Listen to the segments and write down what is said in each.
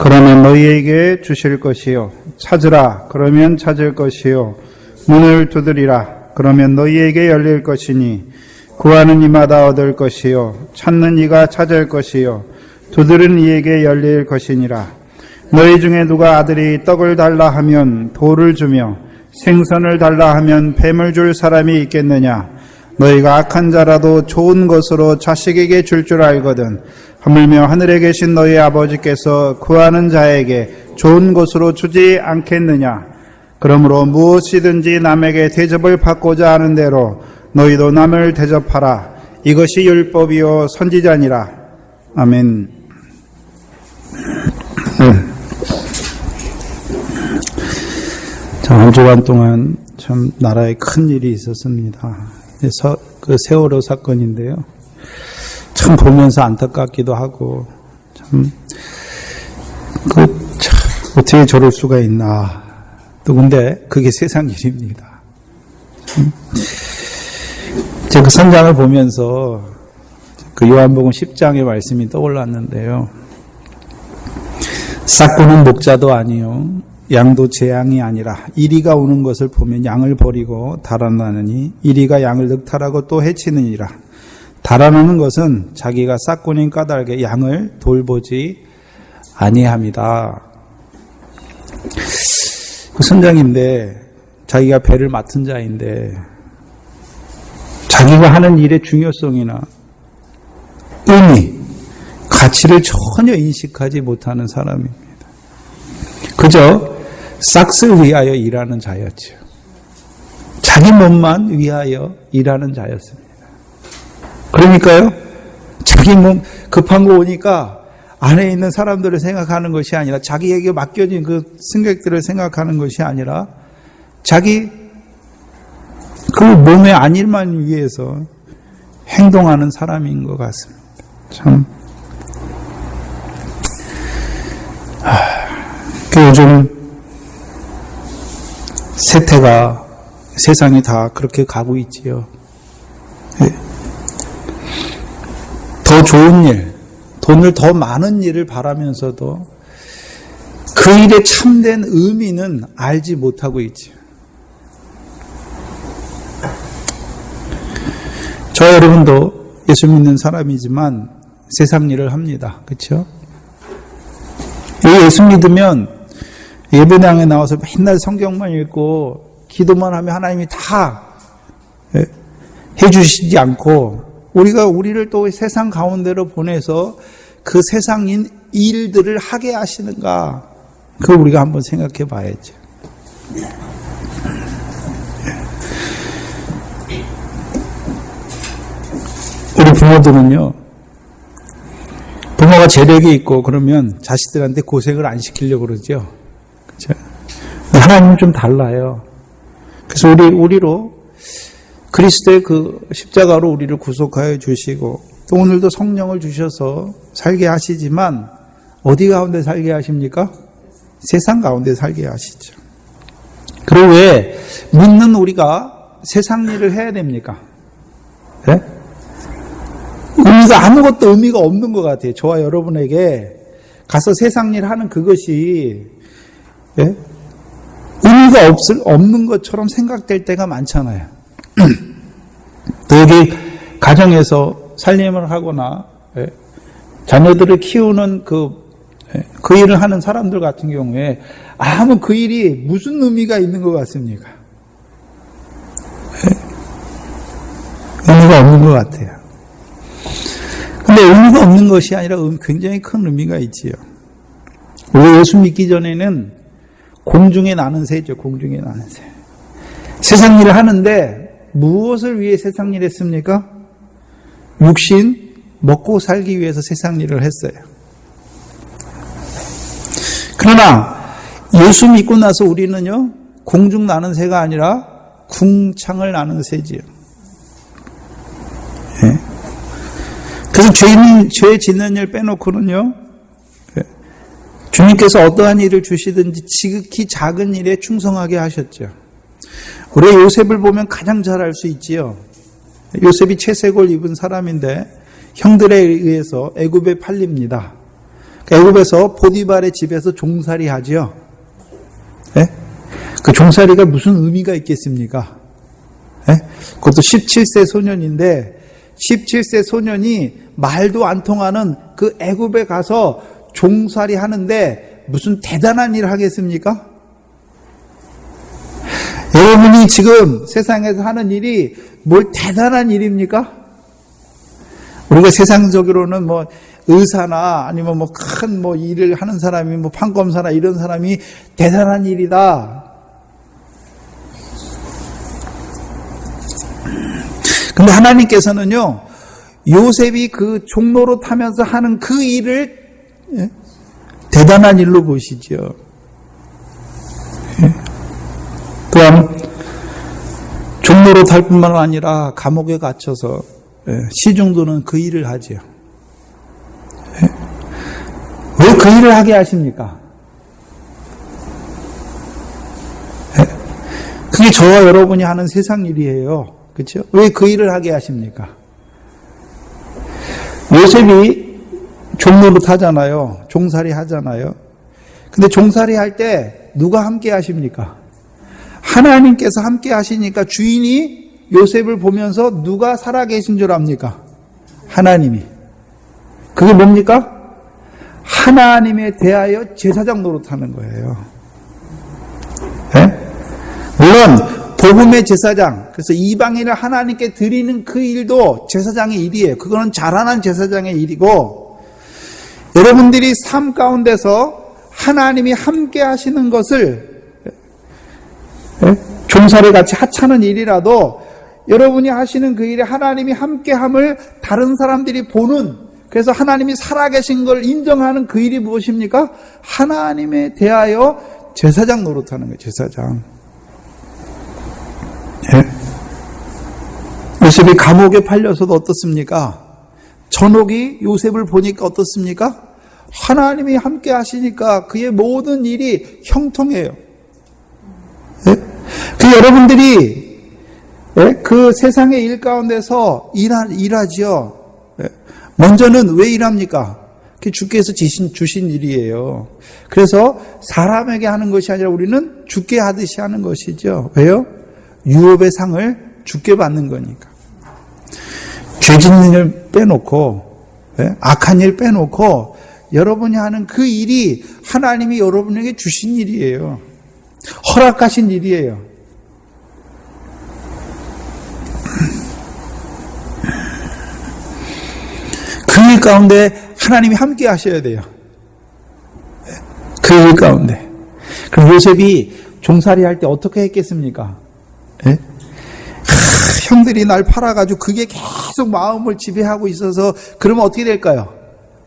그러면 너희에게 주실 것이요. 찾으라. 그러면 찾을 것이요. 문을 두드리라. 그러면 너희에게 열릴 것이니 구하는 이마다 얻을 것이요. 찾는 이가 찾을 것이요. 두드리는 이에게 열릴 것이니라. 너희 중에 누가 아들이 떡을 달라 하면 돌을 주며 생선을 달라 하면 뱀을 줄 사람이 있겠느냐? 너희가 악한 자라도 좋은 것으로 자식에게 줄 줄 알거든. 하물며 하늘에 계신 너희 아버지께서 구하는 자에게 좋은 것으로 주지 않겠느냐? 그러므로 무엇이든지 남에게 대접을 받고자 하는 대로 너희도 남을 대접하라. 이것이 율법이요 선지자니라. 아멘. 한 주간 동안 참 나라에 큰 일이 있었습니다. 그 세월호 사건인데요. 참 보면서 안타깝기도 하고, 어떻게 저럴 수가 있나. 또 근데 그게 세상 일입니다. 제가 그 선장을 보면서 그 요한복음 10장의 말씀이 떠올랐는데요. 싹구는 목자도 아니요 양도 재앙이 아니라 이리가 오는 것을 보면 양을 버리고 달아나느니 이리가 양을 늑탈하고 또 해치느니라. 달아나는 것은 자기가 싹군인 까닭에 양을 돌보지 아니함이다. 그 선장인데 자기가 배를 맡은 자인데 자기가 하는 일의 중요성이나 의미, 가치를 전혀 인식하지 못하는 사람입니다. 그저 싹을 위하여 일하는 자였죠. 자기 몸만 위하여 일하는 자였습니다. 그러니까요, 자기 몸 급한 거 오니까 안에 있는 사람들을 생각하는 것이 아니라 자기에게 맡겨진 그 승객들을 생각하는 것이 아니라 자기 그 몸의 안일만 위해서 행동하는 사람인 것 같습니다. 참. 요즘 세태가 세상이 다 그렇게 가고 있지요. 더 좋은 일, 돈을 더 많은 일을 바라면서도 그 일의 참된 의미는 알지 못하고 있지요. 저 여러분도 예수 믿는 사람이지만 세상 일을 합니다. 그렇죠? 예수 믿으면 예배당에 나와서 맨날 성경만 읽고 기도만 하면 하나님이 다 해주시지 않고 우리를 또 세상 가운데로 보내서 그 세상 일들을 하게 하시는가, 그걸 우리가 한번 생각해 봐야죠. 우리 부모들은요, 부모가 재력이 있고 그러면 자식들한테 고생을 안 시키려고 그러죠. 그렇죠? 하나님은 좀 달라요. 그래서 우리로 그리스도의 그 십자가로 우리를 구속하여 주시고 또 오늘도 성령을 주셔서 살게 하시지만 어디 가운데 살게 하십니까? 세상 가운데 살게 하시죠. 그리고 왜 믿는 우리가 세상 일을 해야 됩니까? 네? 아무것도 의미가 없는 것 같아요. 저와 여러분에게 가서 세상 일 하는 그것이 의미가 없는 것처럼 생각될 때가 많잖아요. 또 여기 가정에서 살림을 하거나 자녀들을 키우는 그 일을 하는 사람들 같은 경우에 아무 그 일이 무슨 의미가 있는 것 같습니까? 의미가 없는 것 같아요. 근데 의미가 없는 것이 아니라 굉장히 큰 의미가 있지요. 우리 예수 믿기 전에는 공중에 나는 새죠. 공중에 나는 새. 세상 일을 하는데 무엇을 위해 세상 일을 했습니까? 육신 먹고 살기 위해서 세상 일을 했어요. 그러나 예수 믿고 나서 우리는요, 공중 나는 새가 아니라 궁창을 나는 새지요. 예? 그래서 죄 짓는 일 빼놓고는요, 주님께서 어떠한 일을 주시든지 지극히 작은 일에 충성하게 하셨죠. 우리 요셉을 보면 가장 잘 알 수 있지요. 요셉이 채색을 입은 사람인데 형들에 의해서 애굽에 팔립니다. 애굽에서 보디발의 집에서 종살이 하죠. 예? 그 종살이가 무슨 의미가 있겠습니까? 예? 그것도 17세 소년인데 17세 소년이 말도 안 통하는 그 애굽에 가서 종살이 하는데 무슨 대단한 일을 하겠습니까? 여러분이 지금 세상에서 하는 일이 뭘 대단한 일입니까? 우리가 세상적으로는 뭐 의사나 아니면 뭐 큰 뭐 일을 하는 사람이 뭐 판검사나 이런 사람이 대단한 일이다. 근데 하나님께서는요, 요셉이 그 종로로 타면서 하는 그 일을 대단한 일로 보시죠. 또한 종로로 탈 뿐만 아니라 감옥에 갇혀서 시중도는 그 일을 하죠. 왜 그 일을 하게 하십니까? 그게 저와 여러분이 하는 세상 일이에요. 그렇죠? 왜 그 일을 하게 하십니까? 요셉이 종로로 타잖아요. 종살이 하잖아요. 근데 종살이 할 때 누가 함께 하십니까? 하나님께서 함께 하시니까 주인이 요셉을 보면서 누가 살아계신 줄 압니까? 하나님이. 그게 뭡니까? 하나님에 대하여 제사장 노릇하는 거예요. 네? 물론 복음의 제사장, 그래서 이방인을 하나님께 드리는 그 일도 제사장의 일이에요. 그거는 잘하는 제사장의 일이고, 여러분들이 삶 가운데서 하나님이 함께 하시는 것을 종살이 같이 하찮은 일이라도 여러분이 하시는 그 일에 하나님이 함께함을 다른 사람들이 보는, 그래서 하나님이 살아계신 걸 인정하는 그 일이 무엇입니까? 하나님에 대하여 제사장 노릇하는 거예요. 제사장. 요셉이 감옥에 팔려서도 어떻습니까? 전옥이 요셉을 보니까 어떻습니까? 하나님이 함께 하시니까 그의 모든 일이 형통해요. 그 여러분들이 그 세상의 일 가운데서 일하지요. 먼저는 왜 일합니까? 그게 주께서 주신 일이에요. 그래서 사람에게 하는 것이 아니라 우리는 주께 하듯이 하는 것이죠. 왜요? 유업의 상을 주께 받는 거니까. 죄 짓는 일 빼놓고, 악한 일 빼놓고 여러분이 하는 그 일이 하나님이 여러분에게 주신 일이에요. 허락하신 일이에요. 그 일 가운데 하나님이 함께 하셔야 돼요. 그 일 가운데. 그럼 요셉이 종살이 할 때 어떻게 했겠습니까? 형들이 날 팔아가지고 그게 계속 마음을 지배하고 있어서 그러면 어떻게 될까요?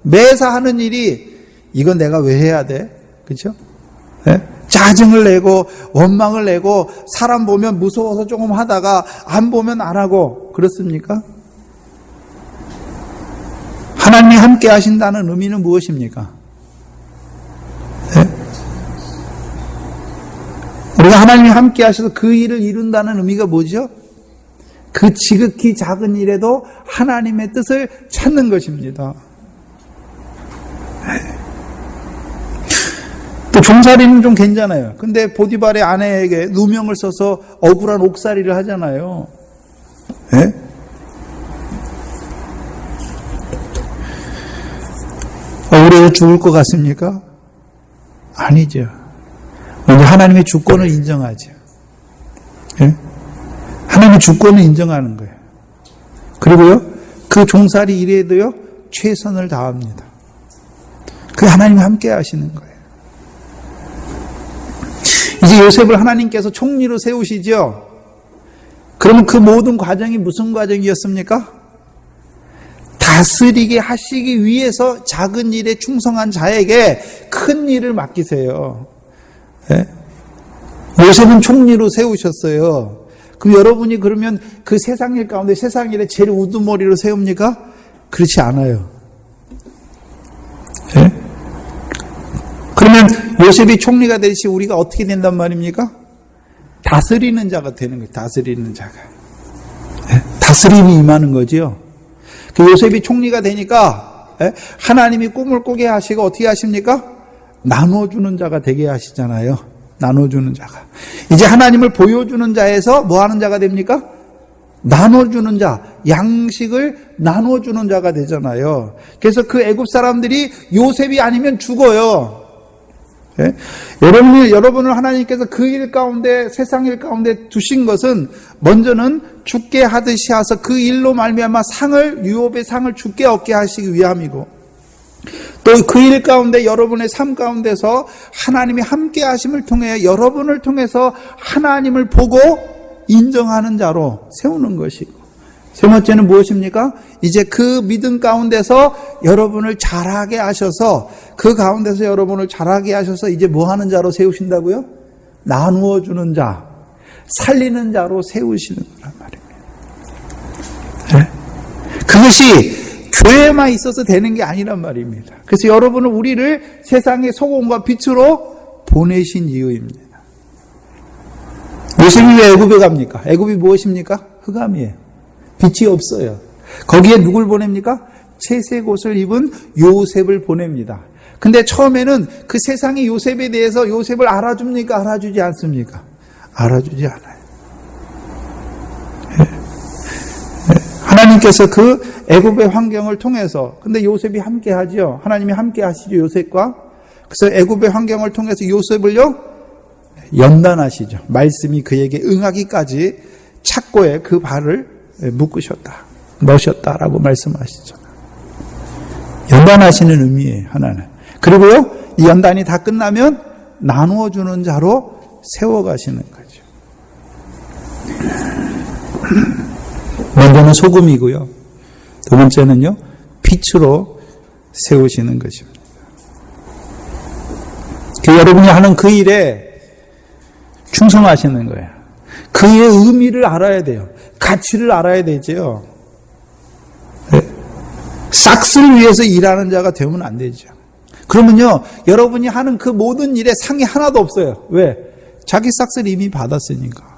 매사 하는 일이 이건 내가 왜 해야 돼? 그렇죠? 짜증을 내고 원망을 내고 사람 보면 무서워서 조금 하다가 안 보면 안 하고 그렇습니까? 하나님이 함께 하신다는 의미는 무엇입니까? 우리가 하나님이 함께 하셔서 그 일을 이룬다는 의미가 뭐죠? 그 지극히 작은 일에도 하나님의 뜻을 찾는 것입니다. 또 종살이는 좀 괜찮아요. 근데 보디발의 아내에게 누명을 써서 억울한 옥살이를 하잖아요. 억울해서 죽을 것 같습니까? 아니죠. 먼저 하나님의 주권을 인정하죠. 하나님의 주권을 인정하는 거예요. 그리고요, 그 종살이 일에도요, 최선을 다합니다. 그게 하나님이 함께 하시는 거예요. 이제 요셉을 하나님께서 총리로 세우시죠? 그러면 그 모든 과정이 무슨 과정이었습니까? 다스리게 하시기 위해서 작은 일에 충성한 자에게 큰 일을 맡기세요. 요셉은 총리로 세우셨어요. 그럼 여러분이 그러면 그 세상 일 가운데 세상 일에 제일 우두머리로 세웁니까? 그렇지 않아요. 그러면 요셉이 총리가 되시 우리가 어떻게 된단 말입니까? 다스리는 자가 되는 거예요. 다스리는 자가. 다스림이 임하는 거지요. 그 요셉이 총리가 되니까 하나님이 꿈을 꾸게 하시고 어떻게 하십니까? 나눠주는 자가 되게 하시잖아요. 나눠주는 자가. 이제 하나님을 보여주는 자에서 뭐 하는 자가 됩니까? 나눠주는 자, 양식을 나눠주는 자가 되잖아요. 그래서 그 애굽 사람들이 요셉이 아니면 죽어요. 예? 여러분을 하나님께서 그 일 가운데, 세상 일 가운데 두신 것은 먼저는 죽게 하듯이 하서 그 일로 말미암아 유업의 상을 죽게 얻게 하시기 위함이고, 또 그 일 가운데 여러분의 삶 가운데서 하나님이 함께 하심을 통해 여러분을 통해서 하나님을 보고 인정하는 자로 세우는 것이고, 세 번째는 무엇입니까? 이제 그 믿음 가운데서 여러분을 자라게 하셔서, 그 가운데서 여러분을 자라게 하셔서 이제 뭐 하는 자로 세우신다고요? 나누어 주는 자, 살리는 자로 세우시는 거란 말입니다. 네? 그것이 교회에만 있어서 되는 게 아니란 말입니다. 그래서 여러분은 우리를 세상의 소금과 빛으로 보내신 이유입니다. 요셉이 왜 애굽에 갑니까? 애굽이 무엇입니까? 흑암이에요. 빛이 없어요. 거기에 누굴 보냅니까? 채색 옷을 입은 요셉을 보냅니다. 근데 처음에는 그 세상이 요셉에 대해서 요셉을 알아줍니까? 알아주지 않습니까? 알아주지 않아요. 하나님께서 그 애굽의 환경을 통해서, 근데 요셉이 함께 하죠. 하나님이 함께 하시죠, 요셉과. 그래서 애굽의 환경을 통해서 요셉을요, 연단하시죠. 말씀이 그에게 응하기까지 착고에 그 발을 넣으셨다라고 말씀하시죠. 연단하시는 의미예요, 하나는. 그리고요, 이 연단이 다 끝나면 나누어 주는 자로 세워가시는 거죠. 먼저는 소금이고요. 두 번째는요, 빛으로 세우시는 것입니다. 여러분이 하는 그 일에 충성하시는 거예요. 그 일의 의미를 알아야 돼요. 가치를 알아야 되죠. 싹스를 위해서 일하는 자가 되면 안 되죠. 그러면요, 여러분이 하는 그 모든 일에 상이 하나도 없어요. 왜? 자기 싹스를 이미 받았으니까.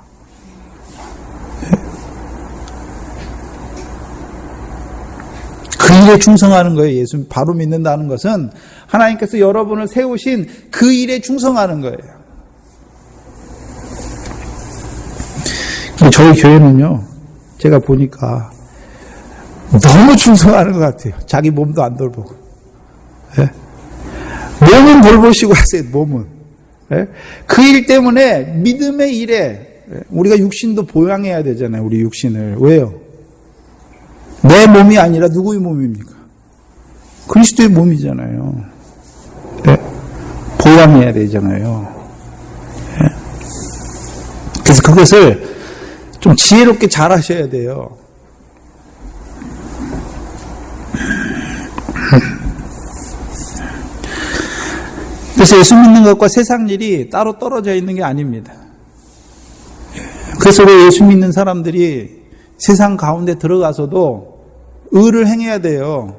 그 일에 충성하는 거예요. 예수 바로 믿는다는 것은 하나님께서 여러분을 세우신 그 일에 충성하는 거예요. 저희 교회는요, 제가 보니까 너무 충성하는 것 같아요. 자기 몸도 안 돌보고. 예? 몸은 돌보시고 하세요, 몸은. 예? 그 일 때문에 믿음의 일에, 우리가 육신도 보양해야 되잖아요, 우리 육신을. 왜요? 내 몸이 아니라 누구의 몸입니까? 그리스도의 몸이잖아요. 예? 보양해야 되잖아요. 예? 그래서 그것을 좀 지혜롭게 잘 하셔야 돼요. 그래서 예수 믿는 것과 세상 일이 따로 떨어져 있는 게 아닙니다. 그래서 왜 예수 믿는 사람들이 세상 가운데 들어가서도 의를 행해야 돼요.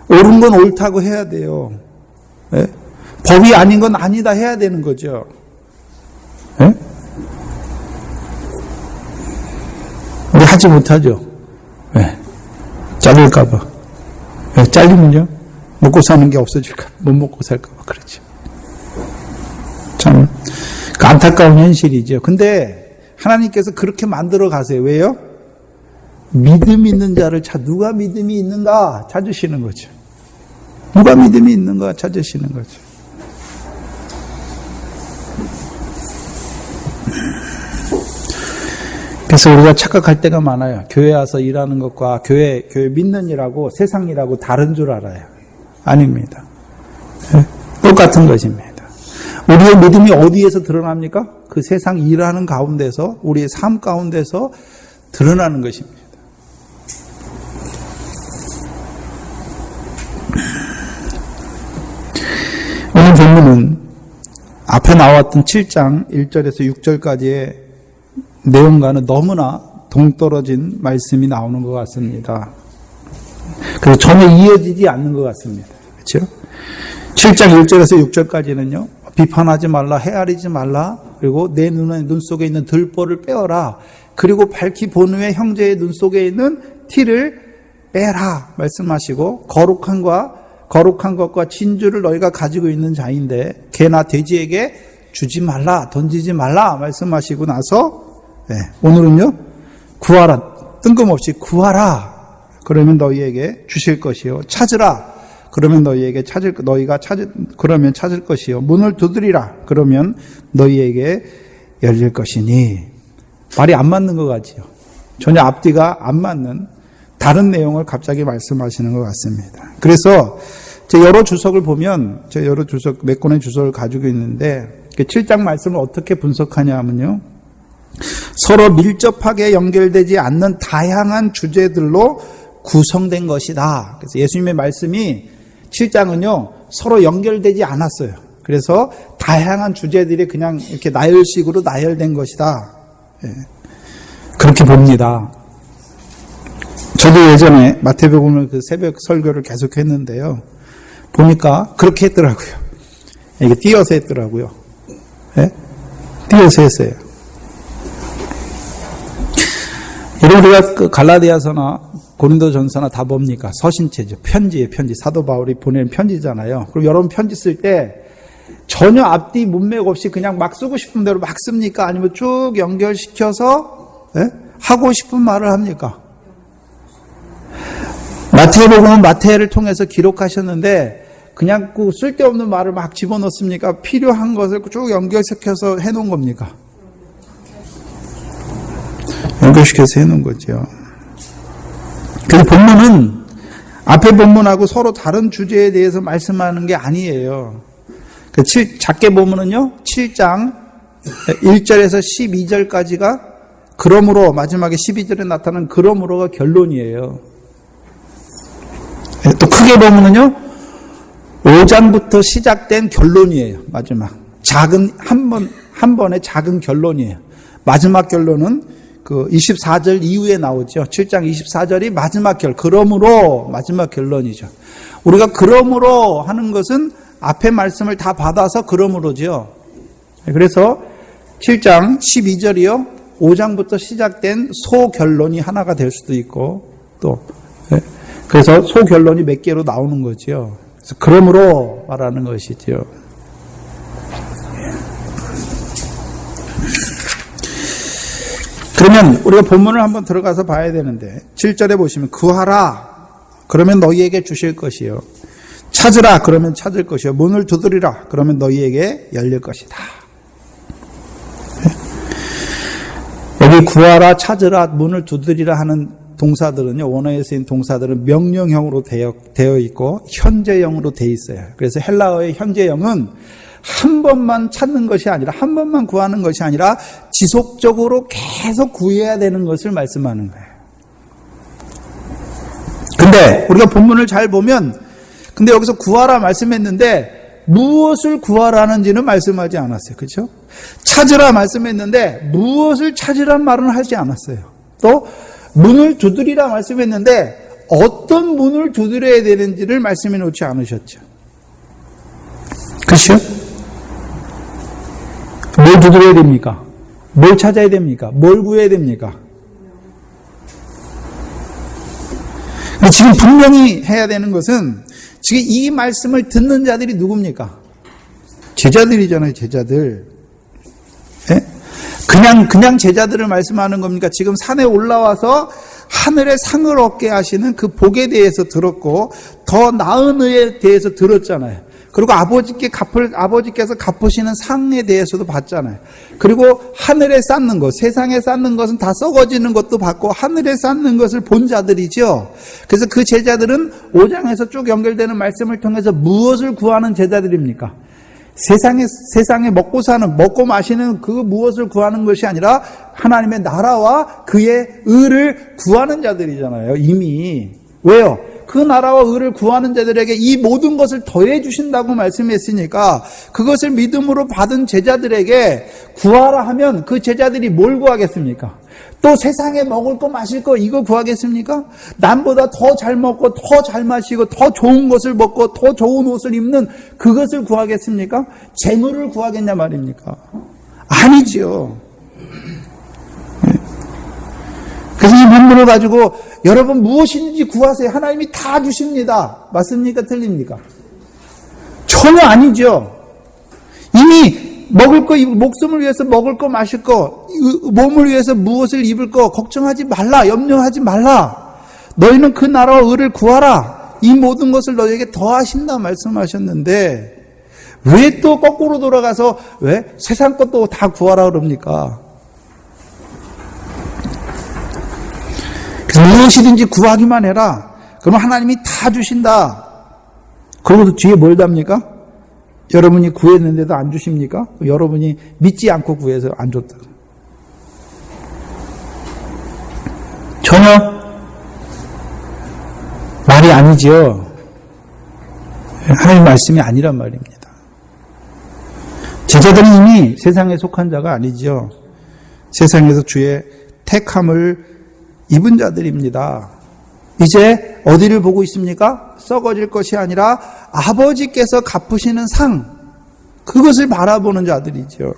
옳은 건 옳다고 해야 돼요. 법이 아닌 건 아니다 해야 되는 거죠. 우리 하지 못하죠. 왜? 잘릴까봐. 잘리면요? 먹고 사는 게 없어질까? 못 먹고 살까봐 그렇죠. 참, 그 안타까운 현실이죠. 근데 하나님께서 그렇게 만들어 가세요. 왜요? 믿음 있는 자를 누가 믿음이 있는가 찾으시는 거죠. 누가 믿음이 있는가 찾으시는 거죠. 그래서 우리가 착각할 때가 많아요. 교회 와서 일하는 것과 교회 믿는 일하고 세상 일하고 다른 줄 알아요. 아닙니다. 똑같은 것입니다. 우리의 믿음이 어디에서 드러납니까? 그 세상 일하는 가운데서, 우리의 삶 가운데서 드러나는 것입니다. 오늘 본문은 앞에 나왔던 7장 1절에서 6절까지의 내용과는 너무나 동떨어진 말씀이 나오는 것 같습니다. 그래서 전혀 이어지지 않는 것 같습니다. 그렇죠? 7장 1절에서 6절까지는요. 비판하지 말라, 헤아리지 말라, 그리고 내 눈 속에 있는 들보를 빼어라, 그리고 밝히 본 후에 형제의 눈 속에 있는 티를 빼라 말씀하시고 거룩한 것과 진주를 너희가 가지고 있는 자인데 개나 돼지에게 주지 말라, 던지지 말라 말씀하시고 나서 오늘은요, 구하라, 뜬금없이 구하라, 그러면 너희에게 주실 것이요, 찾으라, 그러면 그러면 찾을 것이요, 문을 두드리라, 그러면 너희에게 열릴 것이니. 말이 안 맞는 것 같지요. 전혀 앞뒤가 안 맞는 다른 내용을 갑자기 말씀하시는 것 같습니다. 그래서 제 여러 주석을 보면, 몇 권의 주석을 가지고 있는데 7장 말씀을 어떻게 분석하냐 하면요, 서로 밀접하게 연결되지 않는 다양한 주제들로 구성된 것이다. 그래서 예수님의 말씀이 7장은요 서로 연결되지 않았어요. 그래서 다양한 주제들이 그냥 이렇게 나열식으로 나열된 것이다. 그렇게 봅니다. 저도 예전에 마태복음을 그 새벽 설교를 계속 했는데요, 보니까 그렇게 했더라고요. 이게 띄어서 했더라고요. 띄어서 했어요. 우리가 그 갈라디아서나 고린도전서나 다 뭡니까? 서신체죠. 편지예요. 편지. 사도 바울이 보낸 편지잖아요. 그럼 여러분 편지 쓸 때 전혀 앞뒤 문맥 없이 그냥 막 쓰고 싶은 대로 막 씁니까? 아니면 쭉 연결시켜서 하고 싶은 말을 합니까? 마태복음은 마태를 통해서 기록하셨는데 그냥 그 쓸데없는 말을 막 집어넣습니까? 필요한 것을 쭉 연결시켜서 해놓은 겁니까? 연결시켜서 해놓은 거죠. 그래서 본문은 앞에 본문하고 서로 다른 주제에 대해서 말씀하는 게 아니에요. 작게 보면은요, 7장 1절에서 12절까지가 그러므로, 마지막에 12절에 나타나는 그러므로가 결론이에요. 또 크게 보면은요, 5장부터 시작된 결론이에요. 마지막 작은 한 번의 작은 결론이에요. 마지막 결론은 그 24절 이후에 나오죠. 7장 24절이 그러므로 마지막 결론이죠. 우리가 그러므로 하는 것은 앞에 말씀을 다 받아서 그러므로죠. 그래서 7장 12절이요, 5장부터 시작된 소결론이 하나가 될 수도 있고, 또 그래서 소결론이 몇 개로 나오는 거죠. 그래서 그러므로 말하는 것이죠. 그러면 우리가 본문을 한번 들어가서 봐야 되는데, 7절에 보시면 구하라, 그러면 너희에게 주실 것이요, 찾으라, 그러면 찾을 것이요, 문을 두드리라, 그러면 너희에게 열릴 것이다. 여기 구하라, 찾으라, 문을 두드리라 하는 동사들은요, 원어에 쓰인 동사들은 명령형으로 되어 있고 현재형으로 되어 있어요. 그래서 헬라어의 현재형은 한 번만 찾는 것이 아니라, 한 번만 구하는 것이 아니라 지속적으로 계속 구해야 되는 것을 말씀하는 거예요. 근데 우리가 본문을 잘 보면, 근데 여기서 구하라 말씀했는데 무엇을 구하라는지는 말씀하지 않았어요. 그렇죠? 찾으라 말씀했는데 무엇을 찾으란 말은 하지 않았어요. 또 문을 두드리라 말씀했는데 어떤 문을 두드려야 되는지를 말씀해 놓지 않으셨죠. 그렇죠? 뭘 두드려야 됩니까? 뭘 찾아야 됩니까? 뭘 구해야 됩니까? 지금 분명히 해야 되는 것은, 지금 이 말씀을 듣는 자들이 누굽니까? 제자들이잖아요, 제자들. 예? 그냥 제자들을 말씀하는 겁니까? 지금 산에 올라와서 하늘의 상을 얻게 하시는 그 복에 대해서 들었고, 더 나은 의에 대해서 들었잖아요. 그리고 아버지께서 갚으시는 상에 대해서도 봤잖아요. 그리고 하늘에 쌓는 것, 세상에 쌓는 것은 다 썩어지는 것도 봤고, 하늘에 쌓는 것을 본 자들이죠. 그래서 그 제자들은 5장에서 쭉 연결되는 말씀을 통해서 무엇을 구하는 제자들입니까? 세상에 먹고 마시는 그 무엇을 구하는 것이 아니라 하나님의 나라와 그의 의를 구하는 자들이잖아요, 이미. 왜요? 그 나라와 의를 구하는 자들에게 이 모든 것을 더해 주신다고 말씀했으니까, 그것을 믿음으로 받은 제자들에게 구하라 하면 그 제자들이 뭘 구하겠습니까? 또 세상에 먹을 거 마실 거 이거 구하겠습니까? 남보다 더 잘 먹고 더 잘 마시고 더 좋은 것을 먹고 더 좋은 옷을 입는 그것을 구하겠습니까? 재물을 구하겠냐 말입니까? 아니죠. 그래서 이 본문을 가지고 여러분 무엇이든지 구하세요. 하나님이 다 주십니다. 맞습니까? 틀립니까? 전혀 아니죠. 이미 먹을 거, 목숨을 위해서 먹을 거, 마실 거, 몸을 위해서 무엇을 입을 거 걱정하지 말라, 염려하지 말라. 너희는 그 나라와 의를 구하라. 이 모든 것을 너희에게 더하신다 말씀하셨는데 왜 또 거꾸로 돌아가서 왜 세상 것도 다 구하라 그럽니까? 그래서 무엇이든지 구하기만 해라. 그러면 하나님이 다 주신다. 그러고도 뒤에 뭘 답니까? 여러분이 구했는데도 안 주십니까? 여러분이 믿지 않고 구해서 안 줬다. 전혀 말이 아니죠. 하나님 말씀이 아니란 말입니다. 제자들은 이미 세상에 속한 자가 아니죠. 세상에서 주의 택함을 입은 자들입니다. 이제 어디를 보고 있습니까? 썩어질 것이 아니라 아버지께서 갚으시는 상, 그것을 바라보는 자들이죠.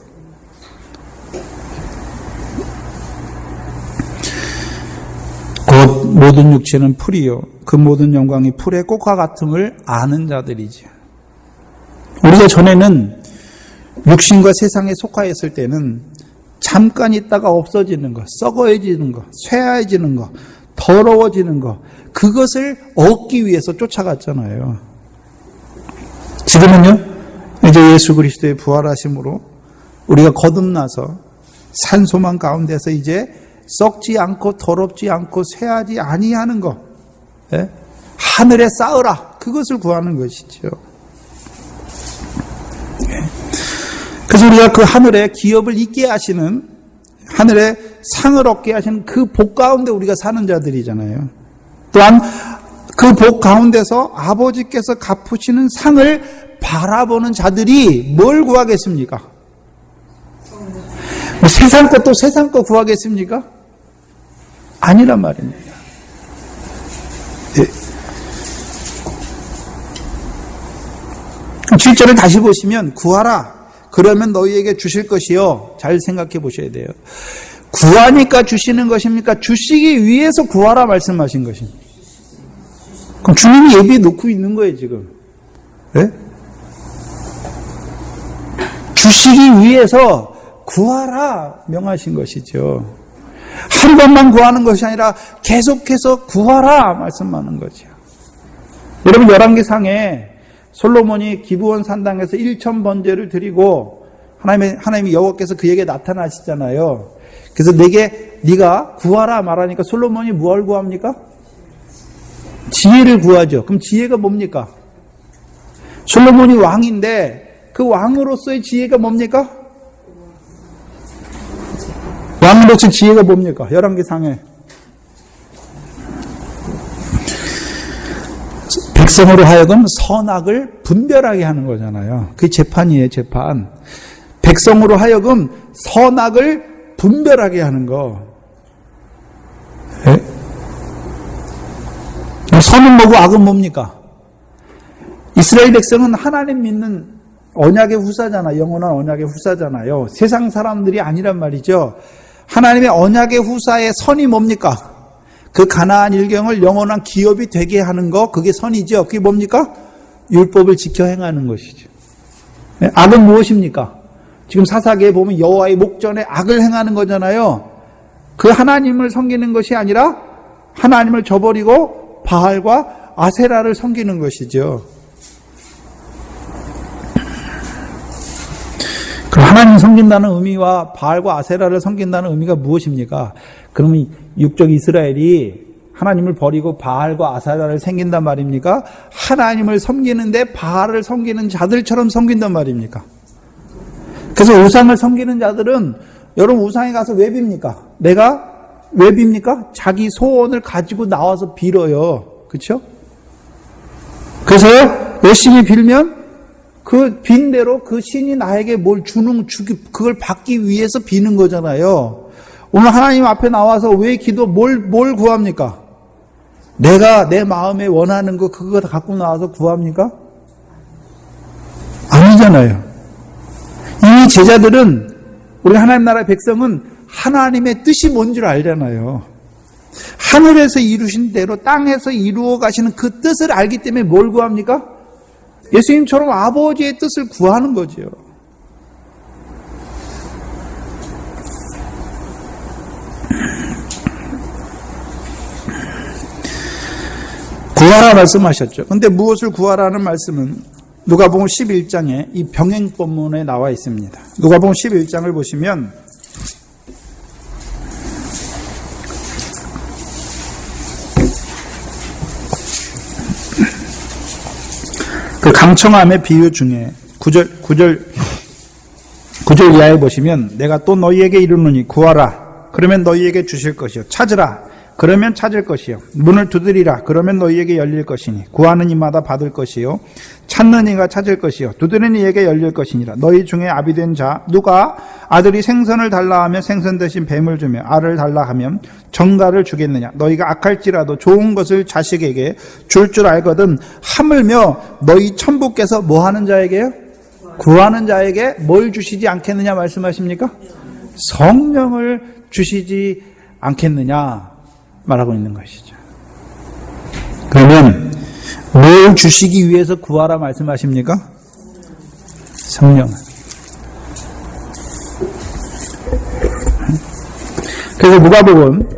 곧 모든 육체는 풀이요 그 모든 영광이 풀의 꽃과 같음을 아는 자들이죠. 우리가 전에는 육신과 세상에 속하였을 때는 잠깐 있다가 없어지는 것, 썩어지는 것, 쇠해지는 것, 더러워지는 것, 그것을 얻기 위해서 쫓아갔잖아요. 지금은요, 이제 예수 그리스도의 부활하심으로 우리가 거듭나서 산소망 가운데서 이제 썩지 않고 더럽지 않고 쇠하지 아니하는 것, 예? 하늘에 쌓으라, 그것을 구하는 것이죠. 그래서 우리가 그 하늘에 기업을 있게 하시는, 하늘에 상을 얻게 하시는 그 복 가운데 우리가 사는 자들이잖아요. 또한 그 복 가운데서 아버지께서 갚으시는 상을 바라보는 자들이 뭘 구하겠습니까? 세상 것도 세상 것 구하겠습니까? 아니란 말입니다. 네. 7절을 다시 보시면 구하라. 그러면 너희에게 주실 것이요. 잘 생각해 보셔야 돼요. 구하니까 주시는 것입니까? 주시기 위해서 구하라 말씀하신 것입니다. 그럼 주님이 예비해 놓고 있는 거예요, 지금. 네? 주시기 위해서 구하라 명하신 것이죠. 한 번만 구하는 것이 아니라 계속해서 구하라 말씀하는 거죠. 여러분, 열왕기상에 솔로몬이 기브온 산당에서 1천 번제를 드리고 하나님이 여호와께서 그에게 나타나시잖아요. 그래서 네가 구하라 말하니까 솔로몬이 뭘 구합니까? 지혜를 구하죠. 그럼 지혜가 뭡니까? 솔로몬이 왕인데 그 왕으로서의 지혜가 뭡니까? 왕으로서 지혜가 뭡니까? 열왕기상에 백성으로 하여금 선악을 분별하게 하는 거잖아요. 그게 재판이에요, 재판. 백성으로 하여금 선악을 분별하게 하는 거. 네? 선은 뭐고 악은 뭡니까? 이스라엘 백성은 하나님 믿는 언약의 후사잖아요. 영원한 언약의 후사잖아요. 세상 사람들이 아니란 말이죠. 하나님의 언약의 후사의 선이 뭡니까? 그 가나안 일경을 영원한 기업이 되게 하는 거, 그게 선이죠. 그게 뭡니까? 율법을 지켜 행하는 것이죠. 악은 무엇입니까? 지금 사사기에 보면 여호와의 목전에 악을 행하는 거잖아요. 그 하나님을 섬기는 것이 아니라 하나님을 저버리고 바알과 아세라를 섬기는 것이죠. 그럼 하나님 섬긴다는 의미와 바알과 아세라를 섬긴다는 의미가 무엇입니까? 그러면 육적 이스라엘이 하나님을 버리고 바알과 아세라를 섬긴단 말입니까? 하나님을 섬기는데 바알을 섬기는 자들처럼 섬긴단 말입니까? 그래서 우상을 섬기는 자들은, 여러분 우상에 가서 왜 빕니까? 내가 왜 빕니까? 자기 소원을 가지고 나와서 빌어요. 그렇죠? 그래서 열심히 빌면 그 빈대로 그 신이 나에게 뭘 그걸 받기 위해서 비는 거잖아요. 오늘 하나님 앞에 나와서 왜 뭘 구합니까? 내가 내 마음에 원하는 거 그거 다 갖고 나와서 구합니까? 아니잖아요. 이미 제자들은, 우리 하나님 나라의 백성은 하나님의 뜻이 뭔지를 알잖아요. 하늘에서 이루신 대로 땅에서 이루어 가시는 그 뜻을 알기 때문에 뭘 구합니까? 예수님처럼 아버지의 뜻을 구하는 거죠. 구하라 말씀하셨죠. 근데 무엇을 구하라는 말씀은 누가복음 11장에 이 병행법문에 나와 있습니다. 누가복음 11장을 보시면 그 강청함의 비유 중에 9절 이하에 보시면 내가 또 너희에게 이르노니 구하라 그러면 너희에게 주실 것이요 찾으라 그러면 찾을 것이요 문을 두드리라 그러면 너희에게 열릴 것이니 구하는 이마다 받을 것이요 찾는 이가 찾을 것이요 두드리는 이에게 열릴 것이니라. 너희 중에 아비된 자 누가 아들이 생선을 달라 하면 생선 대신 뱀을 주며 알을 달라 하면 정갈을 주겠느냐. 너희가 악할지라도 좋은 것을 자식에게 줄 알거든 하물며 너희 천부께서 뭐 하는 자에게요? 구하는 자에게 뭘 주시지 않겠느냐 말씀하십니까? 성령을 주시지 않겠느냐 말하고 있는 것이죠. 그러면 뭘 주시기 위해서 구하라 말씀하십니까? 성령을. 그래서 누가복음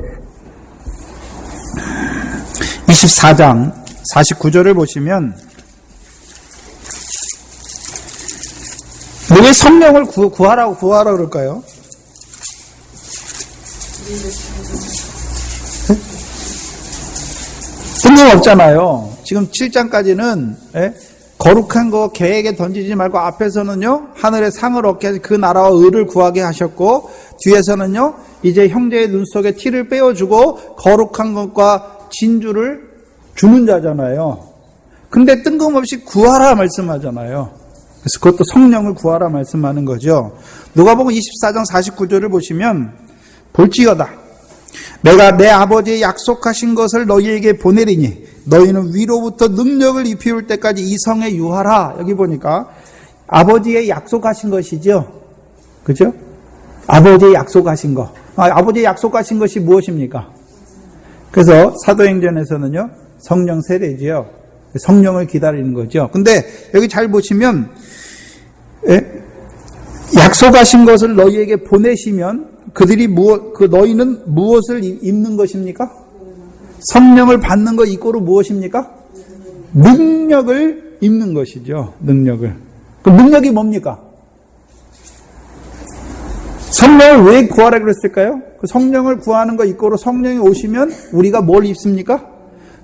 24장 49절을 보시면 왜 성령을 구하라고 그럴까요? 뜬금없잖아요. 지금 7장까지는 거룩한 거 계획에 던지지 말고 앞에서는요 하늘의 상을 얻게 해서 그 나라와 의를 구하게 하셨고 뒤에서는요 이제 형제의 눈 속에 티를 빼어주고 거룩한 것과 진주를 주는 자잖아요. 근데 뜬금없이 구하라 말씀하잖아요. 그래서 그것도 성령을 구하라 말씀하는 거죠. 누가복음 24장 49절을 보시면 볼지어다 내가 내 아버지의 약속하신 것을 너희에게 보내리니 너희는 위로부터 능력을 입히울 때까지 이 성에 유하라. 여기 보니까 아버지의 약속하신 것이죠. 그죠? 아버지의 약속하신 것. 아버지의 약속하신 것이 무엇입니까? 그래서 사도행전에서는요 성령 세례지요. 성령을 기다리는 거죠. 근데 여기 잘 보시면 약속하신 것을 너희에게 보내시면 그들이 너희는 무엇을 입는 것입니까? 성령을 받는 것 이꼬로 무엇입니까? 능력을 입는 것이죠. 능력을. 그 능력이 뭡니까? 성령을 왜 구하라 그랬을까요? 그 성령을 구하는 거 이꼬로 성령이 오시면 우리가 뭘 입습니까?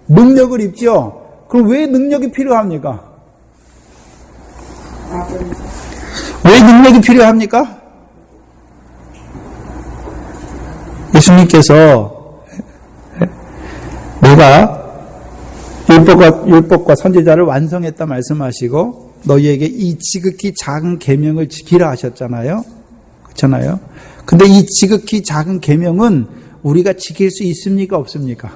능력을 입죠. 그럼 왜 능력이 필요합니까? 왜 능력이 필요합니까? 예수님께서 내가 율법과 선지자를 완성했다 말씀하시고 너희에게 이 지극히 작은 계명을 지키라 하셨잖아요. 그렇잖아요. 근데 이 지극히 작은 계명은 우리가 지킬 수 있습니까? 없습니까?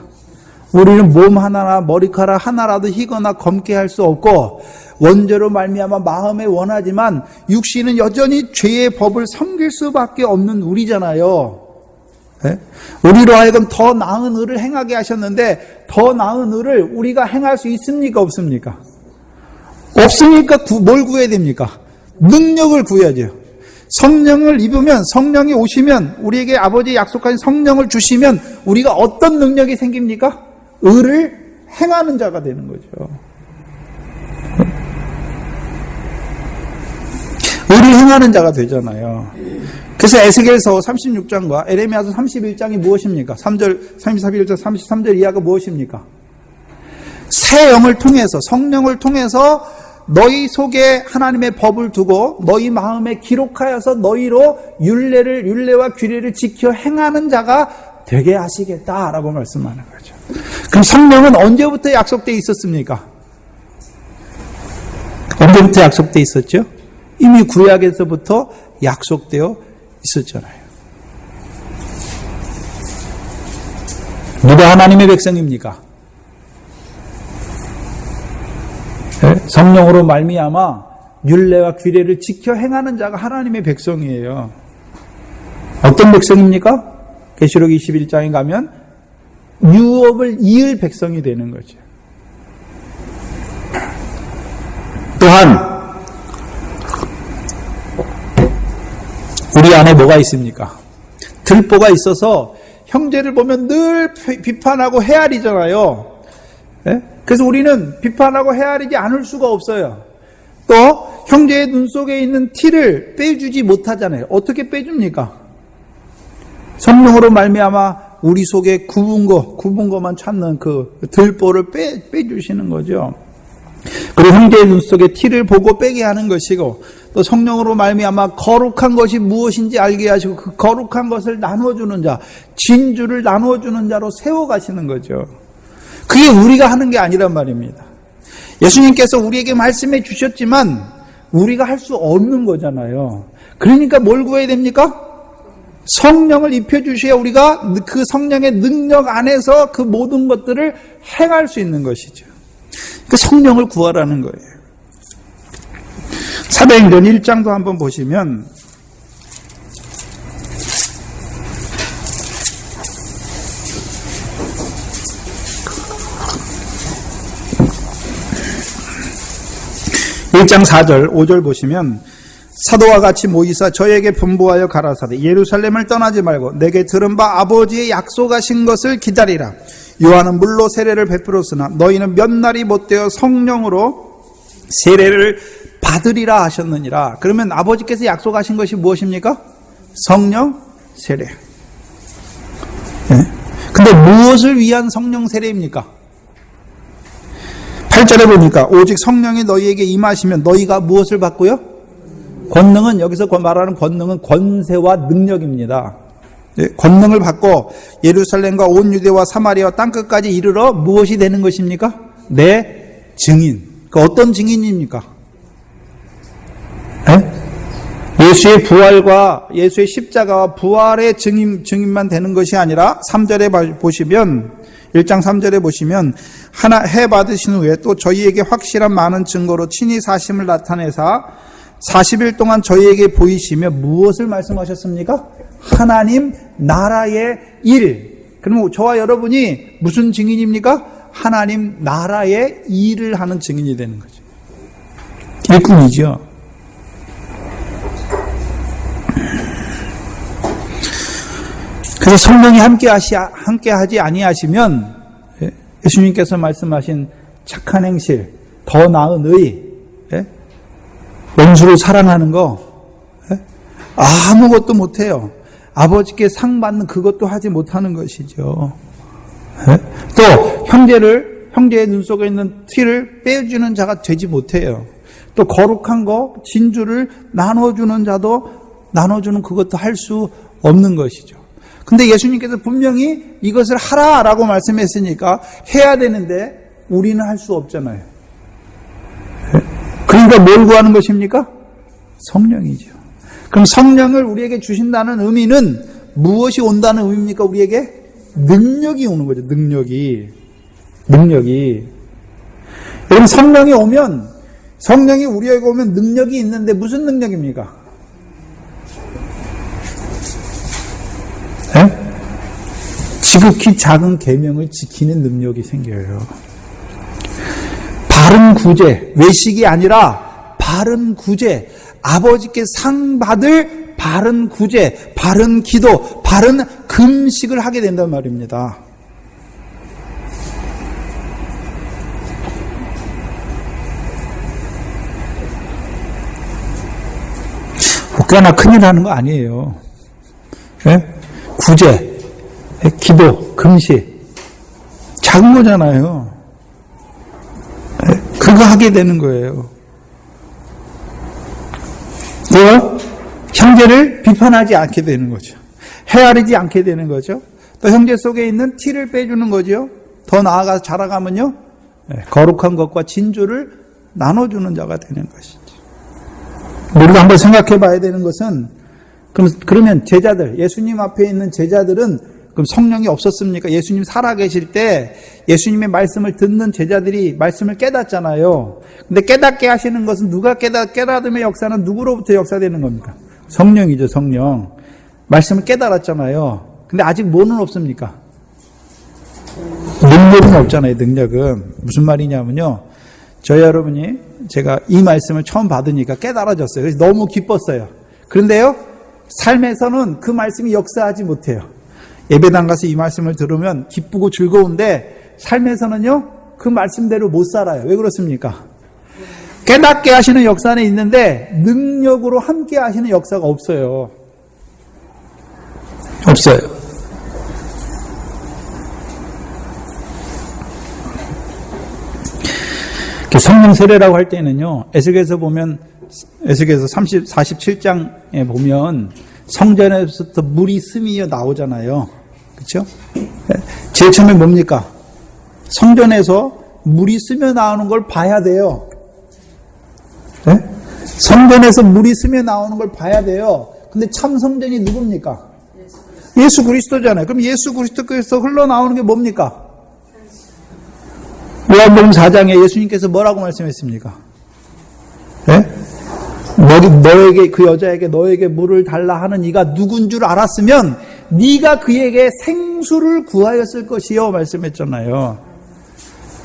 우리는 몸 하나나 머리카락 하나라도 희거나 검게 할 수 없고 원죄로 말미암아 마음에 원하지만 육신은 여전히 죄의 법을 섬길 수밖에 없는 우리잖아요. 우리로 하여금 더 나은 의를 행하게 하셨는데 더 나은 의를 우리가 행할 수 있습니까? 없습니까? 없으니까 뭘 구해야 됩니까? 능력을 구해야죠. 성령을 입으면 성령이 오시면 우리에게 아버지 약속하신 성령을 주시면 우리가 어떤 능력이 생깁니까? 의를 행하는 자가 되는 거죠. 의를 행하는 자가 되잖아요. 그래서 에스겔서 36장과 에레미야서 31장이 무엇입니까? 3절, 31절, 33절 이하가 무엇입니까? 새 영을 통해서 성령을 통해서 너희 속에 하나님의 법을 두고 너희 마음에 기록하여서 너희로 율례와 규례를 지켜 행하는 자가 되게 하시겠다라고 말씀하는 거죠. 그럼 성령은 언제부터 약속되어 있었습니까? 언제부터 약속되어 있었죠? 이미 구약에서부터 약속되어 있었잖아요. 누가 하나님의 백성입니까? 성령으로 말미암아 율례와 규례를 지켜 행하는 자가 하나님의 백성이에요. 어떤 백성입니까? 계시록 21장에 가면 유업을 이을 백성이 되는 거죠. 또한 우리 안에 뭐가 있습니까? 들보가 있어서 형제를 보면 늘 비판하고 헤아리잖아요. 네? 그래서 우리는 비판하고 헤아리지 않을 수가 없어요. 또 형제의 눈 속에 있는 티를 빼주지 못하잖아요. 어떻게 빼줍니까? 성령으로 말미암아 우리 속에 굽은 거만 찾는 그 들보를 빼주시는 거죠. 그리고 형제의 눈 속에 티를 보고 빼게 하는 것이고, 또 성령으로 말미암아 거룩한 것이 무엇인지 알게 하시고 그 거룩한 것을 나누어주는 자, 진주를 나누어주는 자로 세워가시는 거죠. 그게 우리가 하는 게 아니란 말입니다. 예수님께서 우리에게 말씀해 주셨지만 우리가 할 수 없는 거잖아요. 그러니까 뭘 구해야 됩니까? 성령을 입혀주셔야 우리가 그 성령의 능력 안에서 그 모든 것들을 행할 수 있는 것이죠. 그 성령을 구하라는 거예요. 사도행전 1장도 한번 보시면 (1장 4절) (5절) 보시면 사도와 같이 모이사 저에게 분부하여 가라사대 예루살렘을 떠나지 말고 내게 들은 바 아버지의 약속하신 것을 기다리라. 요한은 물로 세례를 베풀었으나 너희는 몇 날이 못되어 성령으로 세례를 받으리라 하셨느니라. 그러면 아버지께서 약속하신 것이 무엇입니까? 성령 세례. 근데 무엇을 위한 성령 세례입니까? 8절에 보니까 오직 성령이 너희에게 임하시면 너희가 무엇을 받고요? 권능은, 여기서 말하는 권능은 권세와 능력입니다. 권능을 받고 예루살렘과 온 유대와 사마리아와 땅끝까지 이르러 무엇이 되는 것입니까? 내 증인. 그 어떤 증인입니까? 예수의 부활과 예수의 십자가와 부활의 증인만 되는 것이 아니라 3절에 보시면 1장 3절에 보시면 하나 해 받으신 후에 또 저희에게 확실한 많은 증거로 친히 사심을 나타내사 40일 동안 저희에게 보이시며 무엇을 말씀하셨습니까? 하나님 나라의 일. 그러면 저와 여러분이 무슨 증인입니까? 하나님 나라의 일을 하는 증인이 되는 거죠. 일꾼이죠. 그래서 성령이 함께하지 아니하시면 예수님께서 말씀하신 착한 행실, 더 나은 의, 원수를 사랑하는 거 아무것도 못해요. 아버지께 상 받는 그것도 하지 못하는 것이죠. 또 형제의 눈 속에 있는 티를 빼주는 자가 되지 못해요. 또 거룩한 거, 진주를 나눠주는 자도 나눠주는 그것도 할 수 없는 것이죠. 근데 예수님께서 분명히 이것을 하라라고 말씀했으니까 해야 되는데 우리는 할 수 없잖아요. 그러니까 뭘 구하는 것입니까? 성령이죠. 그럼 성령을 우리에게 주신다는 의미는 무엇이 온다는 의미입니까? 우리에게 능력이 오는 거죠. 능력이. 여러분 성령이 우리에게 오면 능력이 있는데 무슨 능력입니까? 지극히 작은 계명을 지키는 능력이 생겨요. 바른 구제, 외식이 아니라 바른 구제, 아버지께 상 받을 바른 구제, 바른 기도, 바른 금식을 하게 된단 말입니다. 혹여나 큰일 하는 거 아니에요. 구제, 기도, 금식 작은 거잖아요. 그거 하게 되는 거예요. 또 형제를 비판하지 않게 되는 거죠. 헤아리지 않게 되는 거죠. 또 형제 속에 있는 티를 빼주는 거죠. 더 나아가서 자라가면요, 거룩한 것과 진주를 나눠주는 자가 되는 것이죠. 우리가 한번 생각해 봐야 되는 것은, 그러면 제자들, 예수님 앞에 있는 제자들은 그럼 성령이 없었습니까? 예수님 살아계실 때 예수님의 말씀을 듣는 제자들이 말씀을 깨닫잖아요. 근데 깨닫게 하시는 것은 누가 깨닫음의 역사는 누구로부터 역사되는 겁니까? 성령이죠, 성령. 말씀을 깨달았잖아요. 근데 아직 뭐는 없습니까? 능력은 없잖아요. 능력은. 무슨 말이냐면요. 저희 여러분이 제가 이 말씀을 처음 받으니까 깨달아졌어요. 그래서 너무 기뻤어요. 그런데요, 삶에서는 그 말씀이 역사하지 못해요. 예배당 가서 이 말씀을 들으면 기쁘고 즐거운데 삶에서는요, 그 말씀대로 못 살아요. 왜 그렇습니까? 깨닫게 하시는 역사는 있는데 능력으로 함께 하시는 역사가 없어요. 없어요. 성령 세례라고 할 때는요, 에스겔에서 보면, 에스겔에서 47장에 보면 성전에서부터 물이 스미어 나오잖아요. 그렇죠? 제일 처음에 뭡니까? 성전에서 물이 스며 나오는 걸 봐야 돼요. 네? 성전에서 물이 스며 나오는 걸 봐야 돼요. 근데 참 성전이 누굽니까? 예수 그리스도잖아요. 그럼 예수 그리스도께서 흘러나오는 게 뭡니까? 요한복음 4장에 예수님께서 뭐라고 말씀했습니까? 네? 너에게, 그 여자에게 너에게 물을 달라 하는 이가 누군 줄 알았으면 네가 그에게 생수를 구하였을 것이요 말씀했잖아요.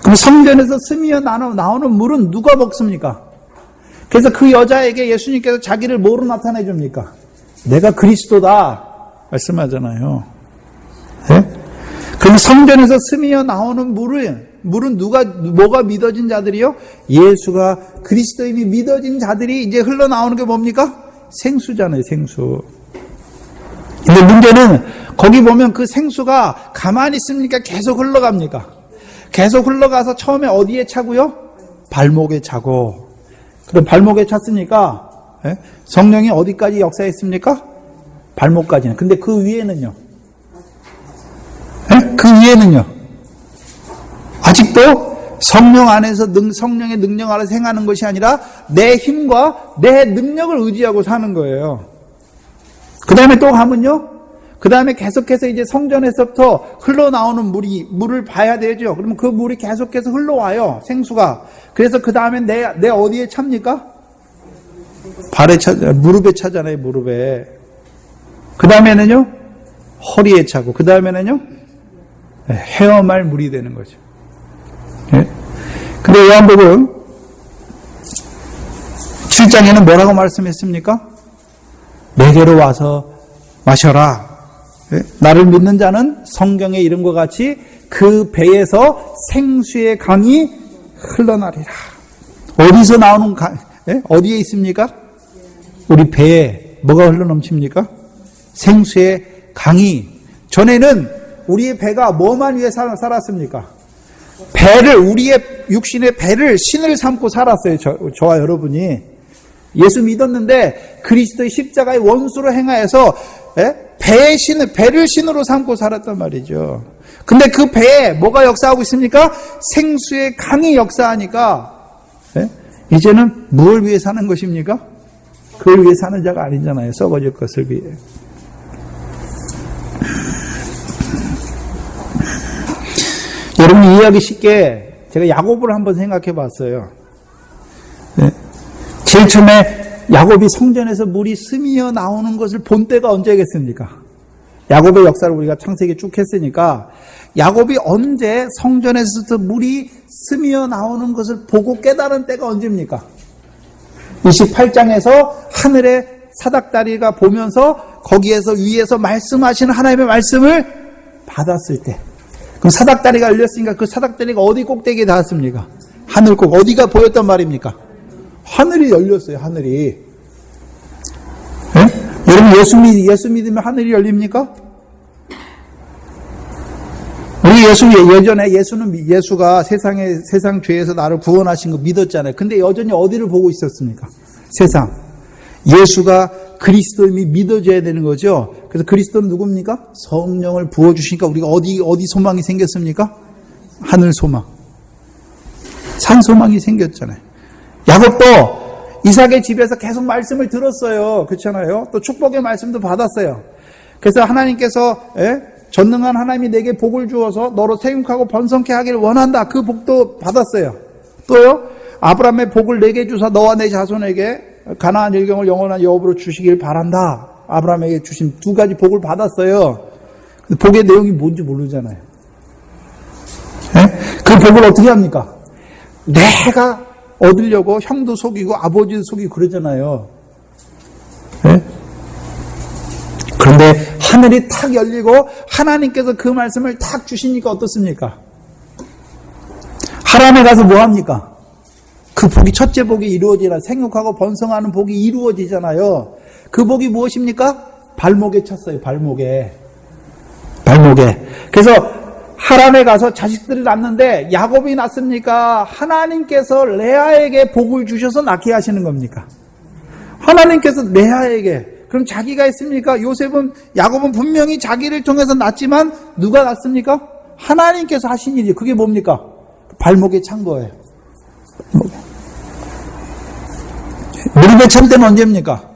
그럼 성전에서 스미어 나오는 물은 누가 먹습니까? 그래서 그 여자에게 예수님께서 자기를 뭐로 나타내 줍니까? 내가 그리스도다 말씀하잖아요. 네? 그럼 성전에서 스미어 나오는 물은 뭐가 믿어진 자들이요? 예수가 그리스도임이 믿어진 자들이 이제 흘러나오는 게 뭡니까? 생수잖아요, 생수. 근데 문제는 거기 보면 그 생수가 가만히 있습니까? 계속 흘러갑니까? 계속 흘러가서 처음에 어디에 차고요? 발목에 차고. 그럼 발목에 찼으니까 성령이 어디까지 역사했습니까? 발목까지는. 근데 그 위에는요? 그 위에는요? 아직도 성령 안에서 성령의 능력 아래서 행하는 것이 아니라 내 힘과 내 능력을 의지하고 사는 거예요. 그 다음에 또 가면요. 그 다음에 계속해서 이제 성전에서부터 흘러나오는 물을 봐야 되죠. 그러면 그 물이 계속해서 흘러와요. 생수가. 그래서 그 다음에 내 어디에 찹니까? 무릎에 차잖아요. 무릎에. 그 다음에는요. 허리에 차고. 그 다음에는요. 헤엄할 물이 되는 거죠. 근데 요한복음 7장에는 뭐라고 말씀했습니까? 내게로 와서 마셔라. 나를 믿는 자는 성경의 이름과 같이 그 배에서 생수의 강이 흘러나리라. 어디서 나오는 어디에 있습니까? 우리 배에 뭐가 흘러넘칩니까? 생수의 강이. 전에는 우리의 배가 뭐만 위해 살았습니까? 우리의 육신의 배를 신을 삼고 살았어요. 저와 여러분이. 예수 믿었는데 그리스도의 십자가의 원수로 행하여서 배를 신으로 삼고 살았단 말이죠. 근데 그 배에 뭐가 역사하고 있습니까? 생수의 강이 역사하니까 이제는 무엇을 위해 사는 것입니까? 그걸 위해 사는 자가 아니잖아요. 썩어질 것을 위해. 여러분 이해하기 쉽게 제가 야곱을 한번 생각해 봤어요. 제일 처음에 야곱이 성전에서 물이 스미어 나오는 것을 본 때가 언제겠습니까? 야곱의 역사를 우리가 창세기 쭉 했으니까 야곱이 언제 성전에서 물이 스미어 나오는 것을 보고 깨달은 때가 언제입니까? 28장에서 하늘의 사닥다리가 보면서 거기에서 위에서 말씀하시는 하나님의 말씀을 받았을 때. 그럼 사닥다리가 열렸으니까 그 사닥다리가 어디 꼭대기에 닿았습니까? 하늘 꼭. 어디가 보였단 말입니까? 하늘이 열렸어요, 하늘이. 여러분 예수 믿으면 하늘이 열립니까? 우리 예전에 예수가 세상 죄에서 나를 구원하신 거 믿었잖아요. 근데 여전히 어디를 보고 있었습니까? 세상. 예수가 그리스도임이 믿어져야 되는 거죠. 그래서 그리스도는 누굽니까? 성령을 부어주시니까 우리가 어디 소망이 생겼습니까? 하늘 소망. 산 소망이 생겼잖아요. 야곱도 이삭의 집에서 계속 말씀을 들었어요. 그렇잖아요. 또 축복의 말씀도 받았어요. 그래서 하나님께서 전능한 하나님이 내게 복을 주어서 너로 생육하고 번성케 하기를 원한다. 그 복도 받았어요. 또요. 아브라함의 복을 내게 주사 너와 내 자손에게 가나안 일경을 영원한 여업으로 주시길 바란다. 아브라함에게 주신 두 가지 복을 받았어요. 복의 내용이 뭔지 모르잖아요. 그 복을 어떻게 합니까? 내가 얻으려고 형도 속이고 아버지도 속이고 그러잖아요. 네? 그런데 하늘이 탁 열리고 하나님께서 그 말씀을 탁 주시니까 어떻습니까? 하나님에 가서 뭐 합니까? 그 복이 첫째 복이 이루어지라 생육하고 번성하는 복이 이루어지잖아요. 그 복이 무엇입니까? 발목에 쳤어요. 발목에. 그래서 하란에 가서 자식들을 낳는데 야곱이 낳습니까? 하나님께서 레아에게 복을 주셔서 낳게 하시는 겁니까? 하나님께서 레아에게. 그럼 자기가 했습니까? 야곱은 분명히 자기를 통해서 낳지만 누가 낳습니까? 하나님께서 하신 일이에요. 그게 뭡니까? 발목에 찬 거예요. 무릎에 찬 때는 언제입니까?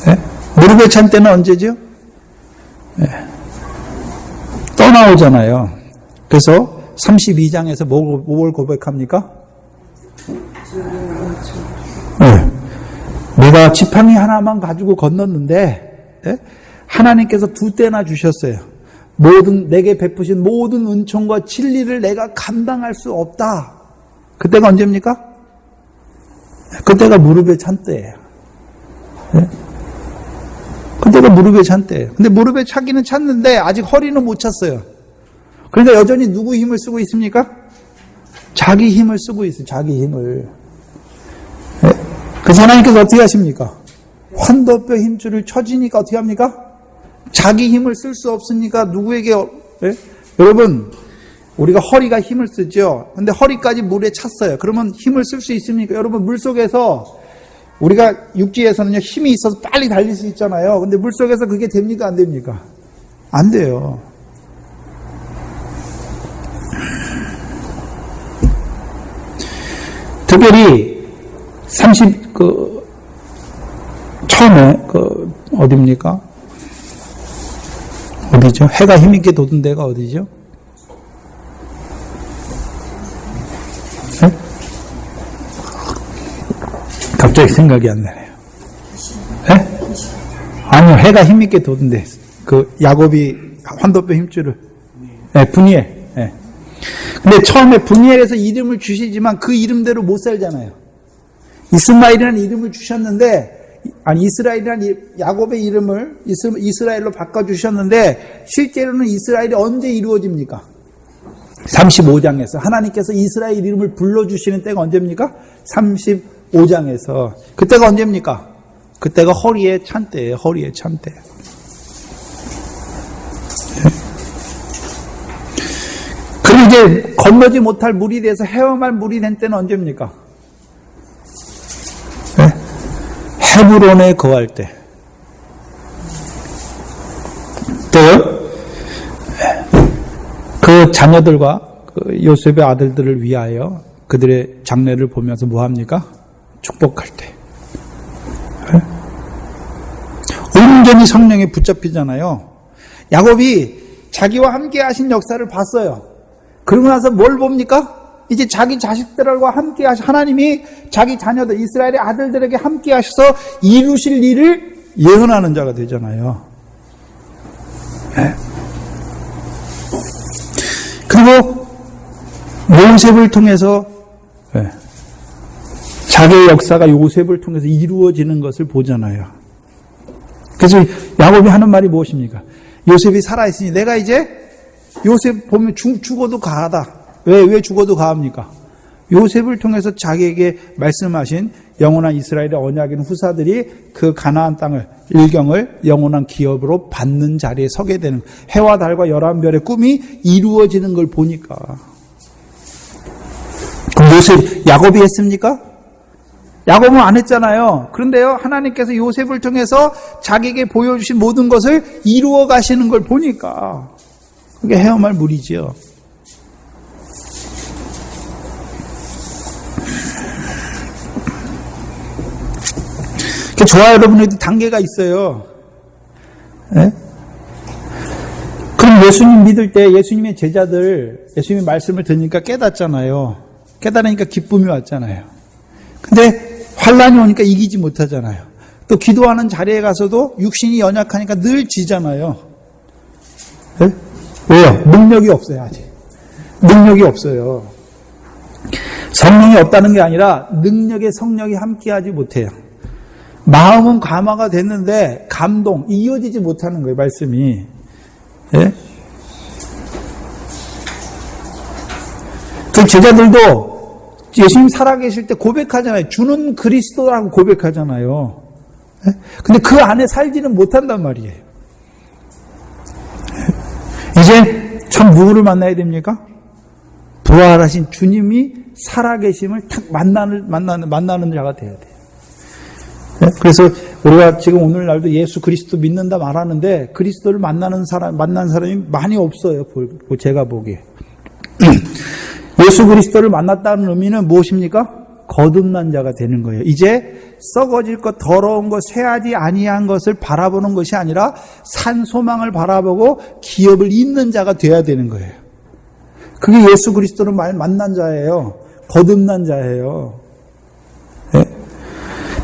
네? 무릎에 찬 때는 언제죠? 네. 떠나오잖아요. 그래서 32장에서 뭘 고백합니까? 네. 내가 지팡이 하나만 가지고 건넜는데 네? 하나님께서 2대나 주셨어요. 내게 베푸신 모든 은총과 진리를 내가 감당할 수 없다. 그때가 언제입니까? 그때가 무릎에 찬 때예요. 네? 그때가 무릎에 찬 때예요. 근데 무릎에 차기는 찼는데 아직 허리는 못 찼어요. 그러니까 여전히 누구 힘을 쓰고 있습니까? 자기 힘을 쓰고 있어요. 자기 힘을. 네? 그래서 하나님께서 어떻게 하십니까? 환도뼈 힘줄을 쳐지니까 어떻게 합니까? 자기 힘을 쓸 수 없으니까 누구에게 네? 여러분 우리가 허리가 힘을 쓰죠. 근데 허리까지 물에 찼어요. 그러면 힘을 쓸 수 있습니까? 여러분 물속에서 우리가 육지에서는요 힘이 있어서 빨리 달릴 수 있잖아요. 근데 물속에서 그게 됩니까? 안 됩니까? 안 돼요. 특별히 처음에 어디입니까? 어디죠? 해가 힘있게 돋은 데가 어디죠? 네? 갑자기 생각이 안 나네요. 네? 아니요, 해가 힘있게 돋은 데. 야곱이 환도뼈 힘줄을. 네, 분이엘. 네. 근데 처음에 분이엘에서 이름을 주시지만 그 이름대로 못 살잖아요. 이스마엘이라는 이름을 주셨는데, 이스라엘이라는 야곱의 이름을 이스라엘로 바꿔주셨는데, 실제로는 이스라엘이 언제 이루어집니까? 35장에서. 하나님께서 이스라엘 이름을 불러주시는 때가 언제입니까? 35장에서. 그때가 언제입니까? 그때가 허리에 찬 때예요. 허리에 찬 때. 그리고 이제 건너지 못할 물이 돼서 헤엄할 물이 된 때는 언제입니까? 네? 헤브론에 거할 때. 또요? 그 자녀들과 요셉의 아들들을 위하여 그들의 장례를 보면서 뭐 합니까? 축복할 때. 네? 온전히 성령에 붙잡히잖아요. 야곱이 자기와 함께 하신 역사를 봤어요. 그러고 나서 뭘 봅니까? 이제 자기 자식들과 함께 하나님이 자기 자녀들, 이스라엘의 아들들에게 함께 하셔서 이루실 일을 예언하는 자가 되잖아요. 네? 그리고 요셉을 통해서 네. 자기의 역사가 요셉을 통해서 이루어지는 것을 보잖아요. 그래서 야곱이 하는 말이 무엇입니까? 요셉이 살아있으니 내가 이제 요셉 보면 죽어도 가하다. 왜 죽어도 가합니까? 요셉을 통해서 자기에게 말씀하신 영원한 이스라엘의 언약인 후사들이 그 가나안 땅을 일경을 영원한 기업으로 받는 자리에 서게 되는 해와 달과 11별의 꿈이 이루어지는 걸 보니까. 그럼 야곱이 했습니까? 야곱은 안 했잖아요. 그런데요, 하나님께서 요셉을 통해서 자기에게 보여주신 모든 것을 이루어 가시는 걸 보니까 그게 헤엄할 물이지요. 저와 여러분에도 단계가 있어요. 네? 그럼 예수님 믿을 때 예수님의 제자들, 예수님의 말씀을 들으니까 깨닫잖아요. 깨달으니까 기쁨이 왔잖아요. 근데 환란이 오니까 이기지 못하잖아요. 또 기도하는 자리에 가서도 육신이 연약하니까 늘 지잖아요. 네? 왜요? 능력이 없어요, 아직. 능력이 없어요. 성령이 없다는 게 아니라 능력의 성령이 함께하지 못해요. 마음은 감화가 됐는데 감동, 이어지지 못하는 거예요, 말씀이. 예? 그 제자들도 예수님 살아계실 때 고백하잖아요. 주는 그리스도라고 고백하잖아요. 예? 근데 그 안에 살지는 못한단 말이에요. 예? 이제 참 누구를 만나야 됩니까? 부활하신 주님이 살아계심을 탁 만나는 자가 돼야 돼요. 네? 그래서 우리가 지금 오늘날도 예수 그리스도 믿는다 말하는데 그리스도를 만난 사람이 많이 없어요. 제가 보기에. 예수 그리스도를 만났다는 의미는 무엇입니까? 거듭난 자가 되는 거예요. 이제 썩어질 것, 더러운 것, 쇠하지 아니한 것을 바라보는 것이 아니라 산 소망을 바라보고 기업을 잇는 자가 돼야 되는 거예요. 그게 예수 그리스도를 만난 자예요. 거듭난 자예요. 네?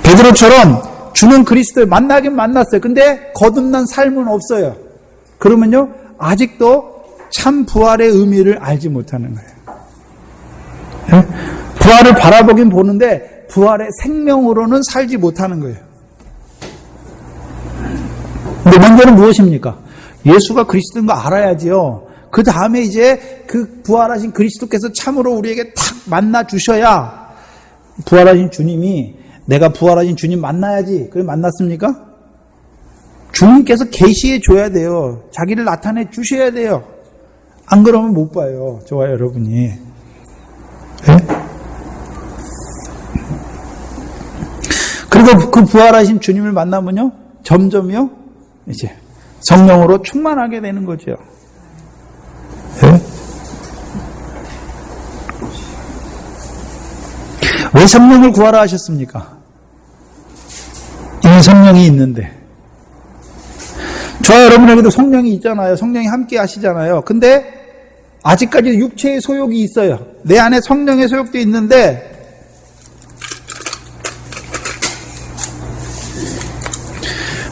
베드로처럼 주는 그리스도를 만나긴 만났어요. 근데 거듭난 삶은 없어요. 그러면요, 아직도 참 부활의 의미를 알지 못하는 거예요. 네? 부활을 바라보긴 보는데 부활의 생명으로는 살지 못하는 거예요. 근데 먼저는 무엇입니까? 예수가 그리스도인 거 알아야지요. 그 다음에 이제 그 부활하신 그리스도께서 참으로 우리에게 탁 만나 주셔야 부활하신 주님이 내가 부활하신 주님 만나야지. 그래 만났습니까? 주님께서 계시해 줘야 돼요. 자기를 나타내 주셔야 돼요. 안 그러면 못 봐요. 저와 여러분이. 네? 그리고 그 부활하신 주님을 만나면요, 점점요, 이제 성령으로 충만하게 되는 거죠. 네? 왜 성령을 구하라 하셨습니까? 이 성령이 있는데. 저와 여러분에게도 성령이 있잖아요. 성령이 함께 하시잖아요. 근데 아직까지 육체의 소욕이 있어요. 내 안에 성령의 소욕도 있는데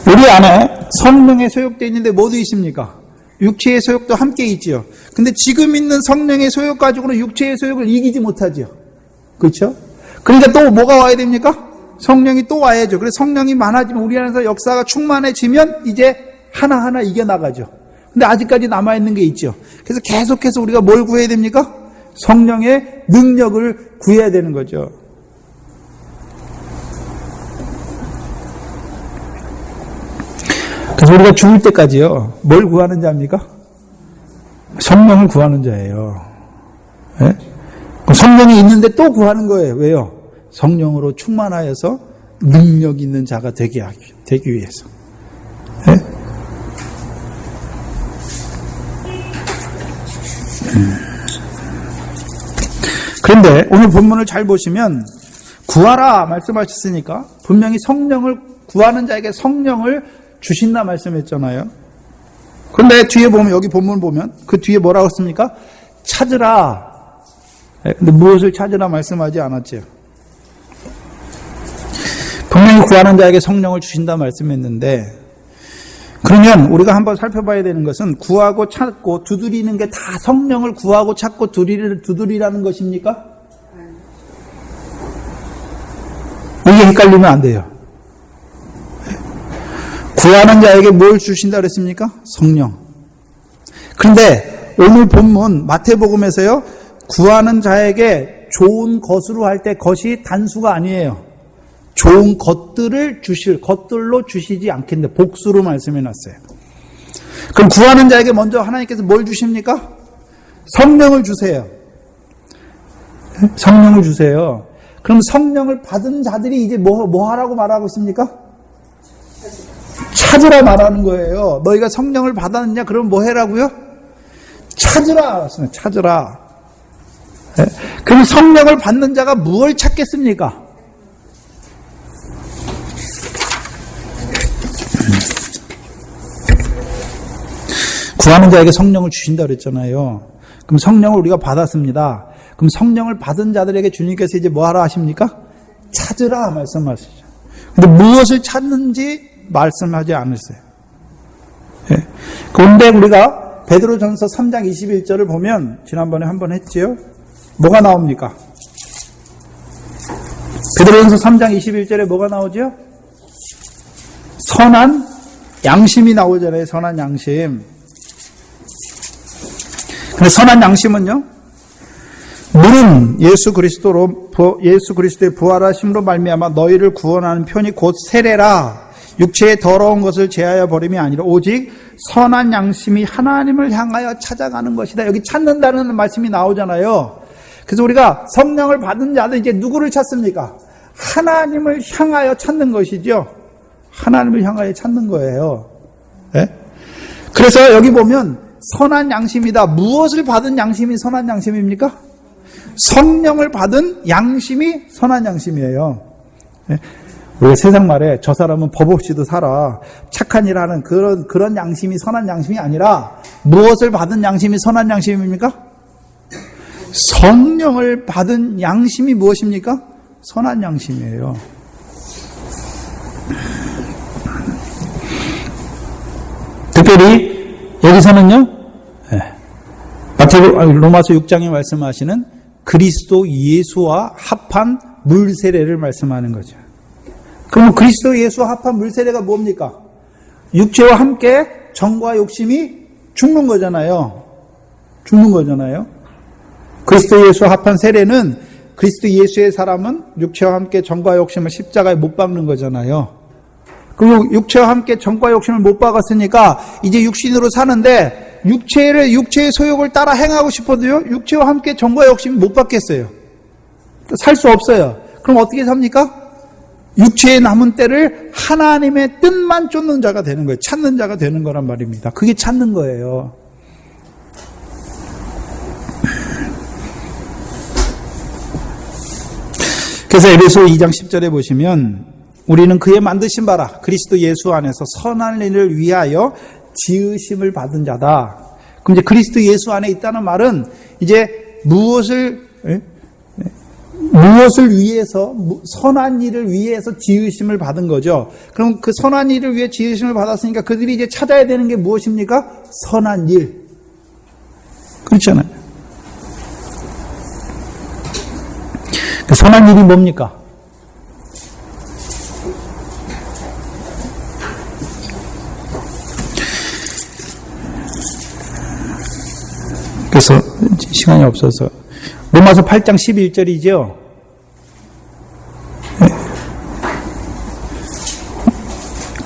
우리 안에 성령의 소욕도 있는데 뭐도 있습니까? 육체의 소욕도 함께 있지요. 근데 지금 있는 성령의 소욕 가지고는 육체의 소욕을 이기지 못하죠. 그렇죠? 그러니까 또 뭐가 와야 됩니까? 성령이 또 와야죠. 그래서 성령이 많아지면 우리 안에서 역사가 충만해지면 이제 하나하나 이겨나가죠. 근데 아직까지 남아있는 게 있죠. 그래서 계속해서 우리가 뭘 구해야 됩니까? 성령의 능력을 구해야 되는 거죠. 그래서 우리가 죽을 때까지요, 뭘 구하는 자입니까? 성령을 구하는 자예요. 네? 성령이 있는데 또 구하는 거예요. 왜요? 성령으로 충만하여서 능력 있는 자가 되기 위해서. 네? 그런데 오늘 본문을 잘 보시면 구하라 말씀하셨으니까 분명히 성령을 구하는 자에게 성령을 주신다 말씀했잖아요. 그런데 뒤에 보면, 여기 본문 보면 그 뒤에 뭐라고 했습니까? 찾으라. 근데 무엇을 찾으라 말씀하지 않았죠. 분명히 구하는 자에게 성령을 주신다 말씀했는데, 그러면 우리가 한번 살펴봐야 되는 것은 구하고 찾고 두드리는 게 다 성령을 구하고 찾고 두드리라는 것입니까? 이게 헷갈리면 안 돼요. 구하는 자에게 뭘 주신다 그랬습니까? 성령. 그런데 오늘 본문 마태복음에서요, 구하는 자에게 좋은 것으로 할 때 것이 단수가 아니에요. 좋은 것들로 주시지 않겠는데 복수로 말씀해 놨어요. 그럼 구하는 자에게 먼저 하나님께서 뭘 주십니까? 성령을 주세요. 성령을 주세요. 그럼 성령을 받은 자들이 이제 뭐 하라고 말하고 있습니까? 찾으라 말하는 거예요. 너희가 성령을 받았느냐? 그럼 뭐 해라고요? 찾으라. 찾으라. 네? 그럼 성령을 받는 자가 무엇을 찾겠습니까? 구하는 자에게 성령을 주신다 그랬잖아요. 그럼 성령을 우리가 받았습니다. 그럼 성령을 받은 자들에게 주님께서 이제 뭐 하라 하십니까? 찾으라 말씀하시죠. 근데 무엇을 찾는지 말씀하지 않으세요. 예. 그런데 우리가 베드로전서 3장 21절을 보면 지난번에 한번 했지요. 뭐가 나옵니까? 베드로전서 3장 21절에 뭐가 나오죠? 선한 양심이 나오잖아요. 선한 양심. 근데 선한 양심은요, 물은 예수 그리스도의 부활하심으로 말미암아 너희를 구원하는 편이 곧 세례라. 육체의 더러운 것을 제하여 버림이 아니라 오직 선한 양심이 하나님을 향하여 찾아가는 것이다. 여기 찾는다는 말씀이 나오잖아요. 그래서 우리가 성령을 받은 자는 이제 누구를 찾습니까? 하나님을 향하여 찾는 것이죠. 하나님을 향하여 찾는 거예요. 네? 그래서 여기 보면 선한 양심이다. 무엇을 받은 양심이 선한 양심입니까? 성령을 받은 양심이 선한 양심이에요. 네? 우리가 세상 말에 저 사람은 법 없이도 살아. 착한 일 하는 그런 양심이 선한 양심이 아니라 무엇을 받은 양심이 선한 양심입니까? 성령을 받은 양심이 무엇입니까? 선한 양심이에요. 특별히 여기서는요, 로마서 6장에 말씀하시는 그리스도 예수와 합한 물세례를 말씀하는 거죠. 그럼 그리스도 예수와 합한 물세례가 뭡니까? 육체와 함께 정과 욕심이 죽는 거잖아요. 죽는 거잖아요. 그리스도 예수와 합한 세례는 그리스도 예수의 사람은 육체와 함께 정과 욕심을 십자가에 못 박는 거잖아요. 그리고 육체와 함께 정과 욕심을 못 박았으니까 이제 육신으로 사는데 육체의 소욕을 따라 행하고 싶어도요, 육체와 함께 정과 욕심을 못 받겠어요. 살 수 없어요. 그럼 어떻게 삽니까? 육체의 남은 때를 하나님의 뜻만 쫓는 자가 되는 거예요. 찾는 자가 되는 거란 말입니다. 그게 찾는 거예요. 그래서 에베소 2장 10절에 보시면 우리는 그의 만드신 바라 그리스도 예수 안에서 선한 일을 위하여 지으심을 받은 자다. 그럼 이제 그리스도 예수 안에 있다는 말은 이제 무엇을 위해서, 선한 일을 위해서 지으심을 받은 거죠. 그럼 그 선한 일을 위해 지으심을 받았으니까 그들이 이제 찾아야 되는 게 무엇입니까? 선한 일. 그렇잖아요. 그 선한 일이 뭡니까? 그래서 시간이 없어서 로마서 8장 11절이죠.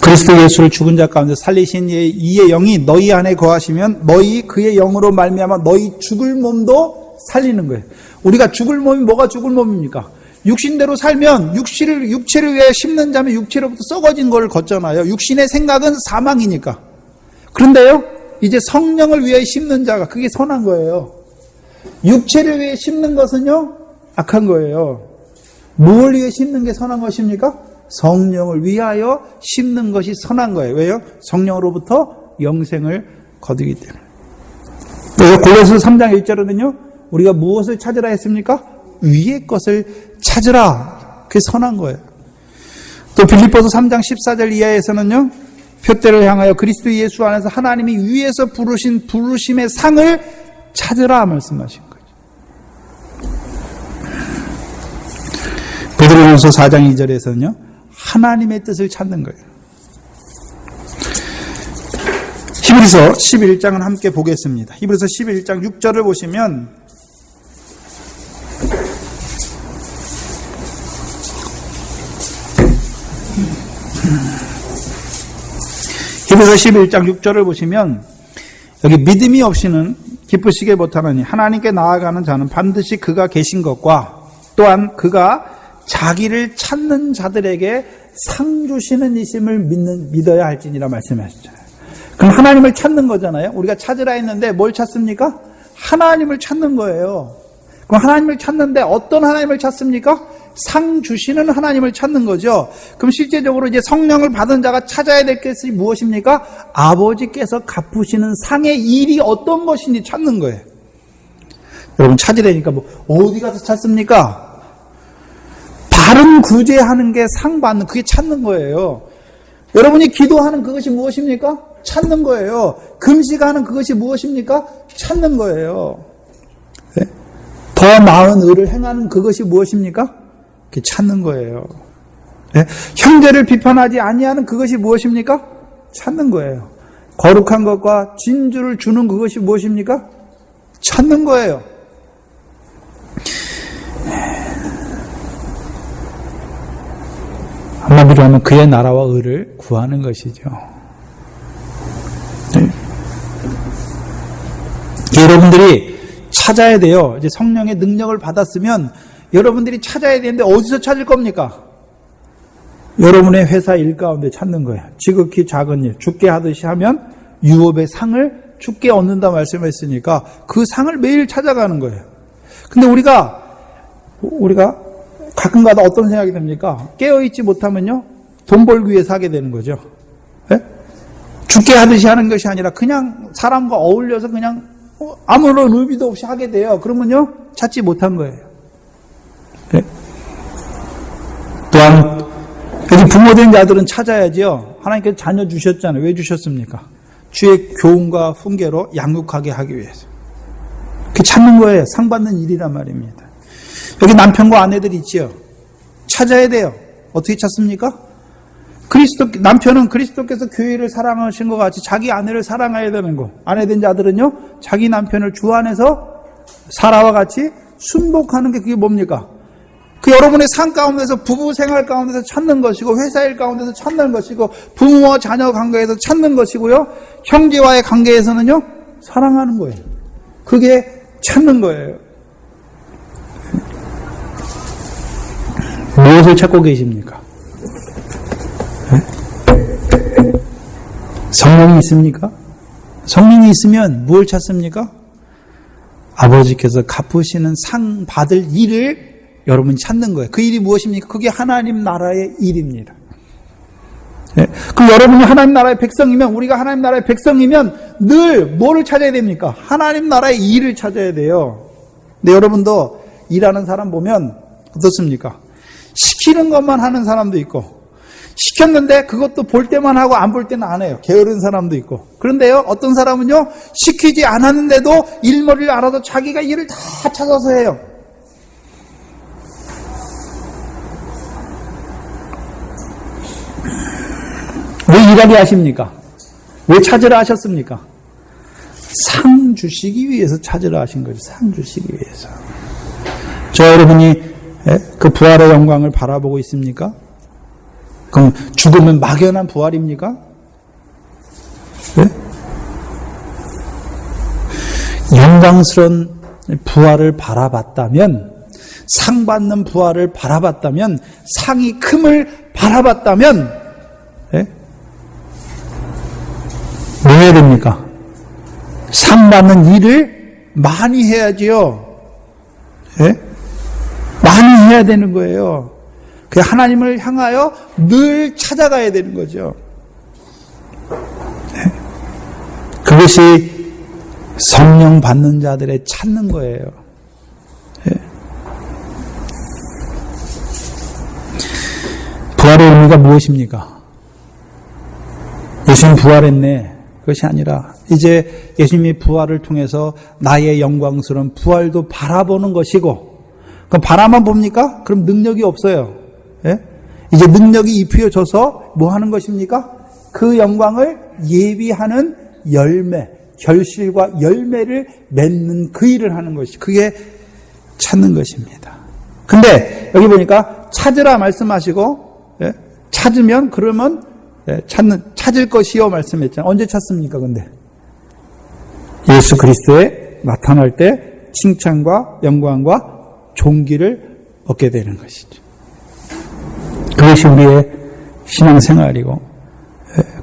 그리스도 예수를 죽은 자 가운데 살리신 이의 영이 너희 안에 거하시면 너희 그의 영으로 말미암아 너희 죽을 몸도 살리는 거예요. 우리가 죽을 몸이 뭐가 죽을 몸입니까? 육신대로 살면 육체를 위해 심는 자면 육체로부터 썩어진 걸 걷잖아요. 육신의 생각은 사망이니까. 그런데요, 이제 성령을 위해 심는 자가 그게 선한 거예요. 육체를 위해 심는 것은요, 악한 거예요. 무엇을 위해 심는 게 선한 것입니까? 성령을 위하여 심는 것이 선한 거예요. 왜요? 성령으로부터 영생을 거두기 때문에. 그래서 골로새 3장 1절에는요, 우리가 무엇을 찾으라 했습니까? 위의 것을 찾으라. 그게 선한 거예요. 또 빌립보서 3장 14절 이하에서는요, 표대를 향하여 그리스도 예수 안에서 하나님이 위에서 부르신 부르심의 상을 찾으라 말씀하신 거죠. 베드로전서 4장 2절에서는요, 하나님의 뜻을 찾는 거예요. 히브리서 11장은 함께 보겠습니다. 히브리서 11장 6절을 보시면 히브리서 11장 6절을 보시면 여기 믿음이 없이는 기쁘시게 못하느니 하나님께 나아가는 자는 반드시 그가 계신 것과 또한 그가 자기를 찾는 자들에게 상 주시는 이심을 믿어야 할지니라 말씀하셨잖아요. 그럼 하나님을 찾는 거잖아요. 우리가 찾으라 했는데 뭘 찾습니까? 하나님을 찾는 거예요. 그럼 하나님을 찾는데 어떤 하나님을 찾습니까? 상 주시는 하나님을 찾는 거죠. 그럼 실제적으로 이제 성령을 받은 자가 찾아야 될 것이 무엇입니까? 아버지께서 갚으시는 상의 일이 어떤 것인지 찾는 거예요. 여러분 찾으려니까 뭐 어디 가서 찾습니까? 바른 구제하는 게 상 받는, 그게 찾는 거예요. 여러분이 기도하는 그것이 무엇입니까? 찾는 거예요. 금식하는 그것이 무엇입니까? 찾는 거예요. 예? 더 나은 의를 행하는 그것이 무엇입니까? 찾는 거예요. 예? 형제를 비판하지 아니하는 그것이 무엇입니까? 찾는 거예요. 거룩한 것과 진주를 주는 그것이 무엇입니까? 찾는 거예요. 한마디로 하면 그의 나라와 의를 구하는 것이죠. 네. 여러분들이 찾아야 돼요. 이제 성령의 능력을 받았으면 여러분들이 찾아야 되는데 어디서 찾을 겁니까? 여러분의 회사 일 가운데 찾는 거예요. 지극히 작은 일, 죽게 하듯이 하면 유업의 상을 죽게 얻는다 말씀했으니까 그 상을 매일 찾아가는 거예요. 근데 우리가 가끔가다 어떤 생각이 듭니까? 깨어있지 못하면요, 돈 벌기 위해서 하게 되는 거죠. 예? 죽게 하듯이 하는 것이 아니라 그냥 사람과 어울려서 그냥 아무런 의미도 없이 하게 돼요. 그러면요, 찾지 못한 거예요. 예? 또한 여기 부모된 자들은 찾아야지요. 하나님께서 자녀 주셨잖아요. 왜 주셨습니까? 주의 교훈과 훈계로 양육하게 하기 위해서. 그 찾는 거예요. 상 받는 일이란 말입니다. 여기 남편과 아내들이 있지요. 찾아야 돼요. 어떻게 찾습니까? 남편은 그리스도께서 교회를 사랑하신 것 같이 자기 아내를 사랑해야 되는 거. 아내된 자들은요, 자기 남편을 주 안에서 사라와 같이 순복하는 게 그게 뭡니까? 그 여러분의 삶 가운데서 부부 생활 가운데서 찾는 것이고, 회사 일 가운데서 찾는 것이고, 부모와 자녀 관계에서 찾는 것이고요, 형제와의 관계에서는요, 사랑하는 거예요. 그게 찾는 거예요. 무엇을 찾고 계십니까? 성령이 있습니까? 성령이 있으면 무엇을 찾습니까? 아버지께서 갚으시는 상 받을 일을 여러분이 찾는 거예요. 그 일이 무엇입니까? 그게 하나님 나라의 일입니다. 네? 그럼 여러분이 하나님 나라의 백성이면, 우리가 하나님 나라의 백성이면 늘 뭐를 찾아야 됩니까? 하나님 나라의 일을 찾아야 돼요. 근데 여러분도 일하는 사람 보면 어떻습니까? 시키는 것만 하는 사람도 있고, 시켰는데 그것도 볼 때만 하고 안 볼 때는 안 해요. 게으른 사람도 있고. 그런데요, 어떤 사람은요, 시키지 않았는데도 일머리를 알아서 자기가 일을 다 찾아서 해요. 왜 일하게 하십니까? 왜 찾으라 하셨습니까? 상 주시기 위해서 찾으라 하신 거죠. 상 주시기 위해서. 여러분이 그 부활의 영광을 바라보고 있습니까? 그럼 죽으면 막연한 부활입니까? 네? 영광스러운 부활을 바라봤다면, 상 받는 부활을 바라봤다면, 상이 큼을 바라봤다면, 네? 뭐 해야 됩니까? 상 받는 일을 많이 해야지요. 네? 많이 해야 되는 거예요. 그 하나님을 향하여 늘 찾아가야 되는 거죠. 네? 그것이 성령 받는 자들의 찾는 거예요. 네? 부활의 의미가 무엇입니까? 예수님 부활했네. 그것이 아니라 이제 예수님의 부활을 통해서 나의 영광스러운 부활도 바라보는 것이고, 그럼 바라만 봅니까? 그럼 능력이 없어요. 예? 이제 능력이 입혀져서 뭐 하는 것입니까? 그 영광을 예비하는 열매, 결실과 열매를 맺는 그 일을 하는 것이, 그게 찾는 것입니다. 근데 여기 보니까 찾으라 말씀하시고, 예? 찾으면 그러면 찾을 것이요 말씀했잖아요. 언제 찾습니까? 근데 예수 그리스도에 나타날 때 칭찬과 영광과 존귀를 얻게 되는 것이죠. 그것이 우리의 신앙생활이고,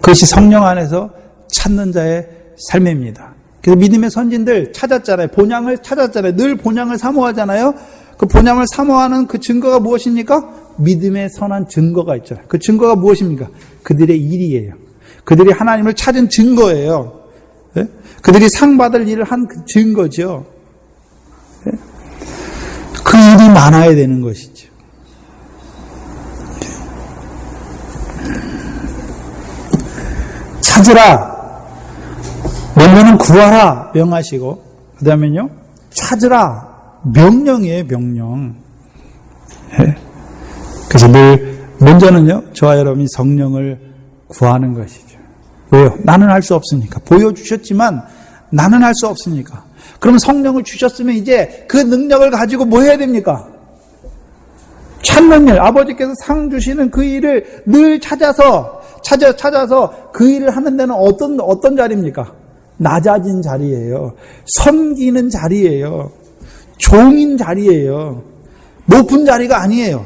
그것이 성령 안에서 찾는 자의 삶입니다. 그래서 믿음의 선진들 찾았잖아요. 본향을 찾았잖아요. 늘 본향을 사모하잖아요. 그 본향을 사모하는 그 증거가 무엇입니까? 믿음의 선한 증거가 있잖아요. 그 증거가 무엇입니까? 그들의 일이에요. 그들이 하나님을 찾은 증거예요. 네? 그들이 상 받을 일을 한 그 증거죠. 네? 그 일이 많아야 되는 것이죠. 찾으라. 먼저는 구하라 명하시고 그 다음에요 찾으라 명령이에요. 명령. 예. 그래서 늘 먼저는요 저와 여러분이 성령을 구하는 것이죠. 왜요? 나는 할 수 없으니까. 보여주셨지만 나는 할 수 없으니까. 그럼 성령을 주셨으면 이제 그 능력을 가지고 뭐 해야 됩니까? 찾는 일, 아버지께서 상 주시는 그 일을 늘 찾아서 그 일을 하는 데는 어떤 자리입니까? 낮아진 자리예요. 섬기는 자리예요. 종인 자리예요. 높은 자리가 아니에요.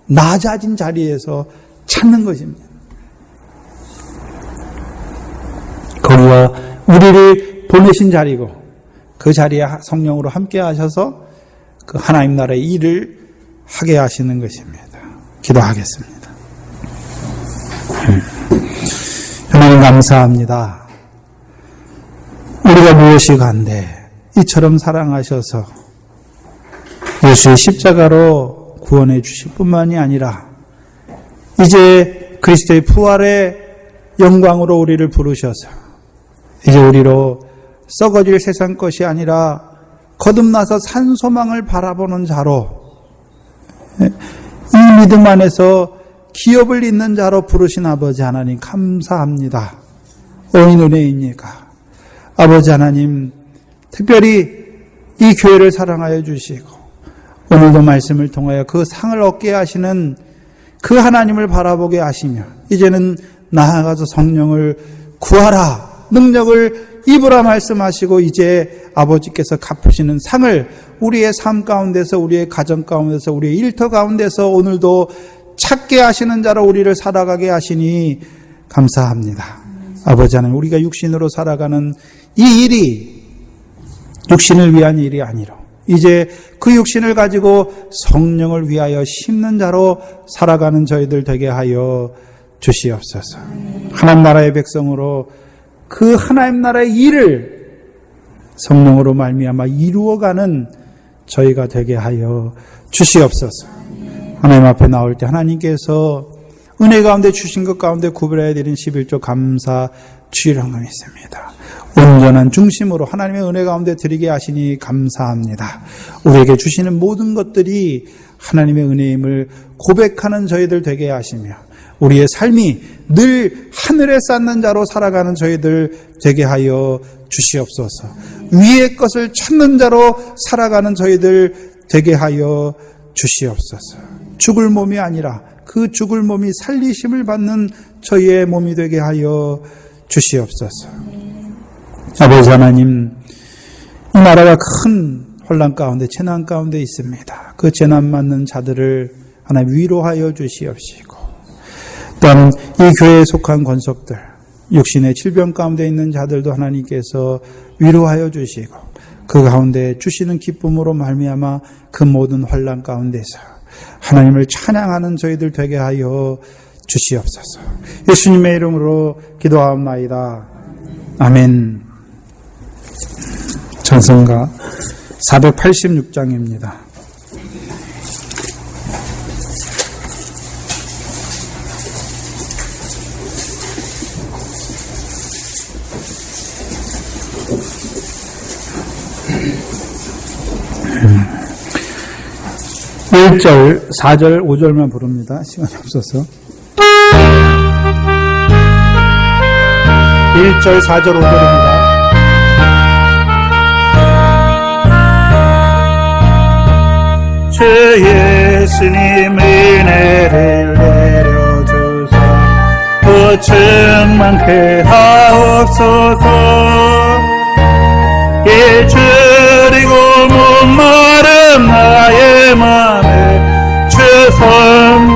낮아진 자리에서 찾는 것입니다. 거기가 우리를 보내신 자리고 그 자리에 성령으로 함께 하셔서 그 하나님 나라의 일을 하게 하시는 것입니다. 기도하겠습니다. 하나님 감사합니다. 우리가 무엇이 간데 이처럼 사랑하셔서 예수의 십자가로 구원해 주실 뿐만이 아니라 이제 그리스도의 부활의 영광으로 우리를 부르셔서 이제 우리로 썩어질 세상 것이 아니라 거듭나서 산 소망을 바라보는 자로 이 믿음 안에서 기업을 잇는 자로 부르신 아버지 하나님 감사합니다. 어인 은혜입니까? 아버지 하나님 특별히 이 교회를 사랑하여 주시고 오늘도 말씀을 통하여 그 상을 얻게 하시는 그 하나님을 바라보게 하시며 이제는 나아가서 성령을 구하라 능력을 입으라 말씀하시고 이제 아버지께서 갚으시는 상을 우리의 삶 가운데서 우리의 가정 가운데서 우리의 일터 가운데서 오늘도 찾게 하시는 자로 우리를 살아가게 하시니 감사합니다. 아버지 하나님 우리가 육신으로 살아가는 이 일이 육신을 위한 일이 아니라 이제 그 육신을 가지고 성령을 위하여 심는 자로 살아가는 저희들 되게 하여 주시옵소서. 하나님 나라의 백성으로 그 하나님 나라의 일을 성령으로 말미암아 이루어가는 저희가 되게 하여 주시옵소서. 하나님 앞에 나올 때 하나님께서 은혜 가운데 주신 것 가운데 구별해야 되는 11조 감사 주일항을 믿습니다. 온전한 중심으로 하나님의 은혜 가운데 드리게 하시니 감사합니다. 우리에게 주시는 모든 것들이 하나님의 은혜임을 고백하는 저희들 되게 하시며 우리의 삶이 늘 하늘에 쌓는 자로 살아가는 저희들 되게 하여 주시옵소서. 위의 것을 찾는 자로 살아가는 저희들 되게 하여 주시옵소서. 죽을 몸이 아니라 그 죽을 몸이 살리심을 받는 저희의 몸이 되게 하여 주시옵소서. 아버지 하나님, 이 나라가 큰 혼란 가운데 재난 가운데 있습니다. 그 재난 맞는 자들을 하나님 위로하여 주시옵시고 또한 이 교회에 속한 권속들 육신의 질병 가운데 있는 자들도 하나님께서 위로하여 주시고 그 가운데 주시는 기쁨으로 말미암아 그 모든 혼란 가운데서 하나님을 찬양하는 저희들 되게 하여 주시옵소서. 예수님의 이름으로 기도하옵나이다. 아멘. 찬송가 486장입니다. 일 1절, 4절, 5절만 부릅니다. 시간이 없어서. 1절, 4절, 5절입니다. 주 예수님 은혜를 내려주사 또 충만케 하옵소서. 예 줄이고 목마른 나의 맘에 주선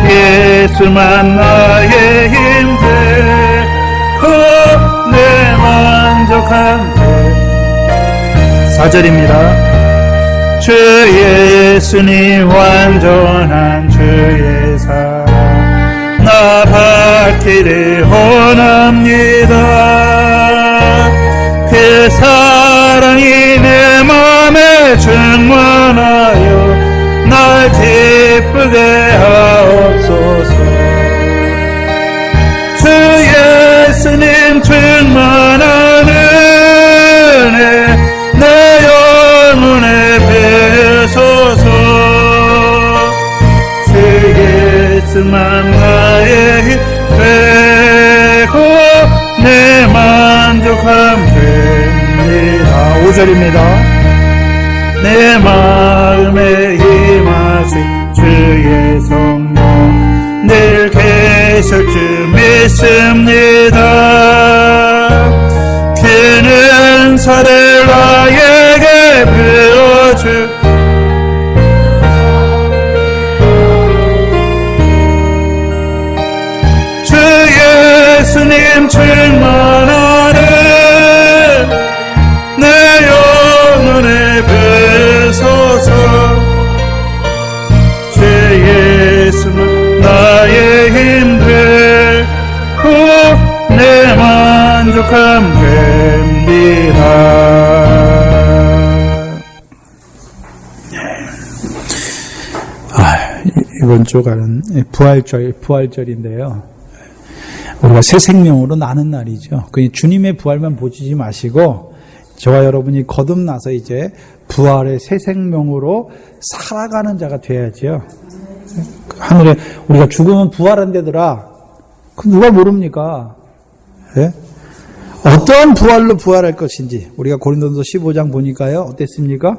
예수만 나의 힘들 내 만족한데. 4절입니다. 주 예수님 완전한 주의 사랑 나 받기를 원합니다. 주게 하옵소서. 주 예수님 충만한 은혜 내 영혼에 베소서. 주 예수만 나의 힘 되고 내 만족함 됩니다. 5절입니다. 내 마음에 임하신 주의 성령 늘 계실 줄 믿습니다. 그는 은사를 나에게 베어주 주 예수님 충만하는 내 영혼에 베소서. 주 예수는 나의 힘 되고 내 만족함 됩니다. 이번 주간은 부활절인데요. 우리가 새 생명으로 나는 날이죠. 그 주님의 부활만 보지 마시고 저와 여러분이 거듭나서 이제 부활의 새 생명으로 살아가는 자가 돼야죠. 하늘에 우리가 죽으면 부활한대더라. 그 누가 모릅니까? 예? 어떠한 부활로 부활할 것인지 우리가 고린도서 15장 보니까요. 어땠습니까?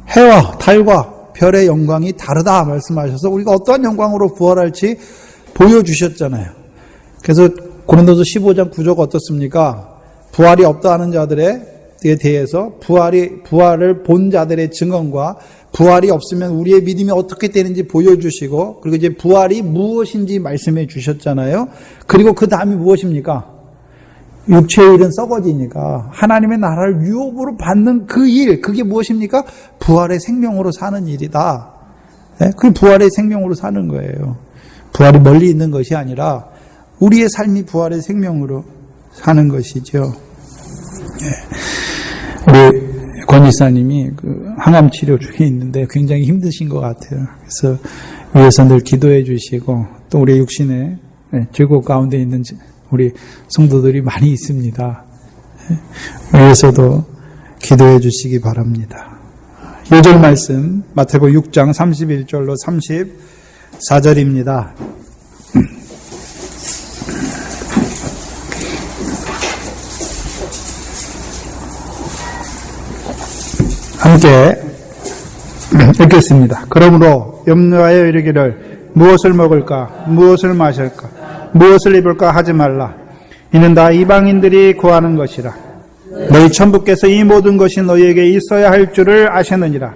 해와 달과 별의 영광이 다르다 말씀하셔서 우리가 어떠한 영광으로 부활할지 보여주셨잖아요. 그래서 고린도서 15장 9절 어떻습니까? 부활이 없다 하는 자들에 대해서 부활을 본 자들의 증언과 부활이 없으면 우리의 믿음이 어떻게 되는지 보여주시고 그리고 이제 부활이 무엇인지 말씀해 주셨잖아요. 그리고 그 다음이 무엇입니까? 육체의 일은 썩어지니까 하나님의 나라를 유업으로 받는 그 일, 그게 무엇입니까? 부활의 생명으로 사는 일이다. 네? 그게 부활의 생명으로 사는 거예요. 부활이 멀리 있는 것이 아니라 우리의 삶이 부활의 생명으로 사는 것이죠. 네. 우리 권 이사님이 항암 치료 중에 있는데 굉장히 힘드신 것 같아요. 그래서 위에서 늘 기도해 주시고 또 우리 육신의 즐거움 가운데 있는 우리 성도들이 많이 있습니다. 위에서도 기도해 주시기 바랍니다. 요절 말씀 마태복음 6장 31절로 34절입니다. 함께 읽겠습니다. 그러므로 염려하여 이르기를 무엇을 먹을까 무엇을 마실까 무엇을 입을까 하지 말라. 이는 다 이방인들이 구하는 것이라. 너희 천부께서 이 모든 것이 너희에게 있어야 할 줄을 아시느니라.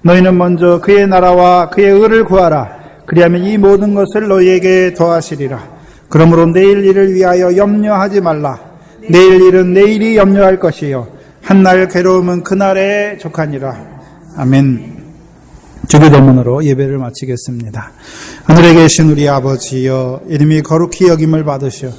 너희는 먼저 그의 나라와 그의 의를 구하라. 그리하면 이 모든 것을 너희에게 더하시리라. 그러므로 내일 일을 위하여 염려하지 말라. 내일 일은 내일이 염려할 것이요 한날 괴로움은 그날에 족하니라. 아멘. 주기도문으로 예배를 마치겠습니다. 하늘에 계신 우리 아버지여, 이름이 거룩히 여김을 받으시어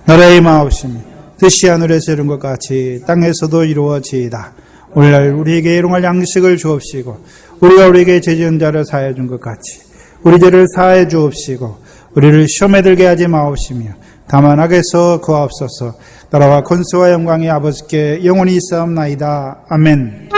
나라의 마옵시며 뜻이 하늘에서 이룬 것 같이 땅에서도 이루어지이다. 오늘날 우리에게 일용할 양식을 주옵시고 우리가 우리에게 죄 지은 자를 사하여 준 것 같이 우리 죄를 사하여 주옵시고 우리를 시험에 들게 하지 마옵시며 다만 악에서 구하옵소서. 나라와 권세와 영광이 아버지께 영원히 있사옵나이다. 아멘.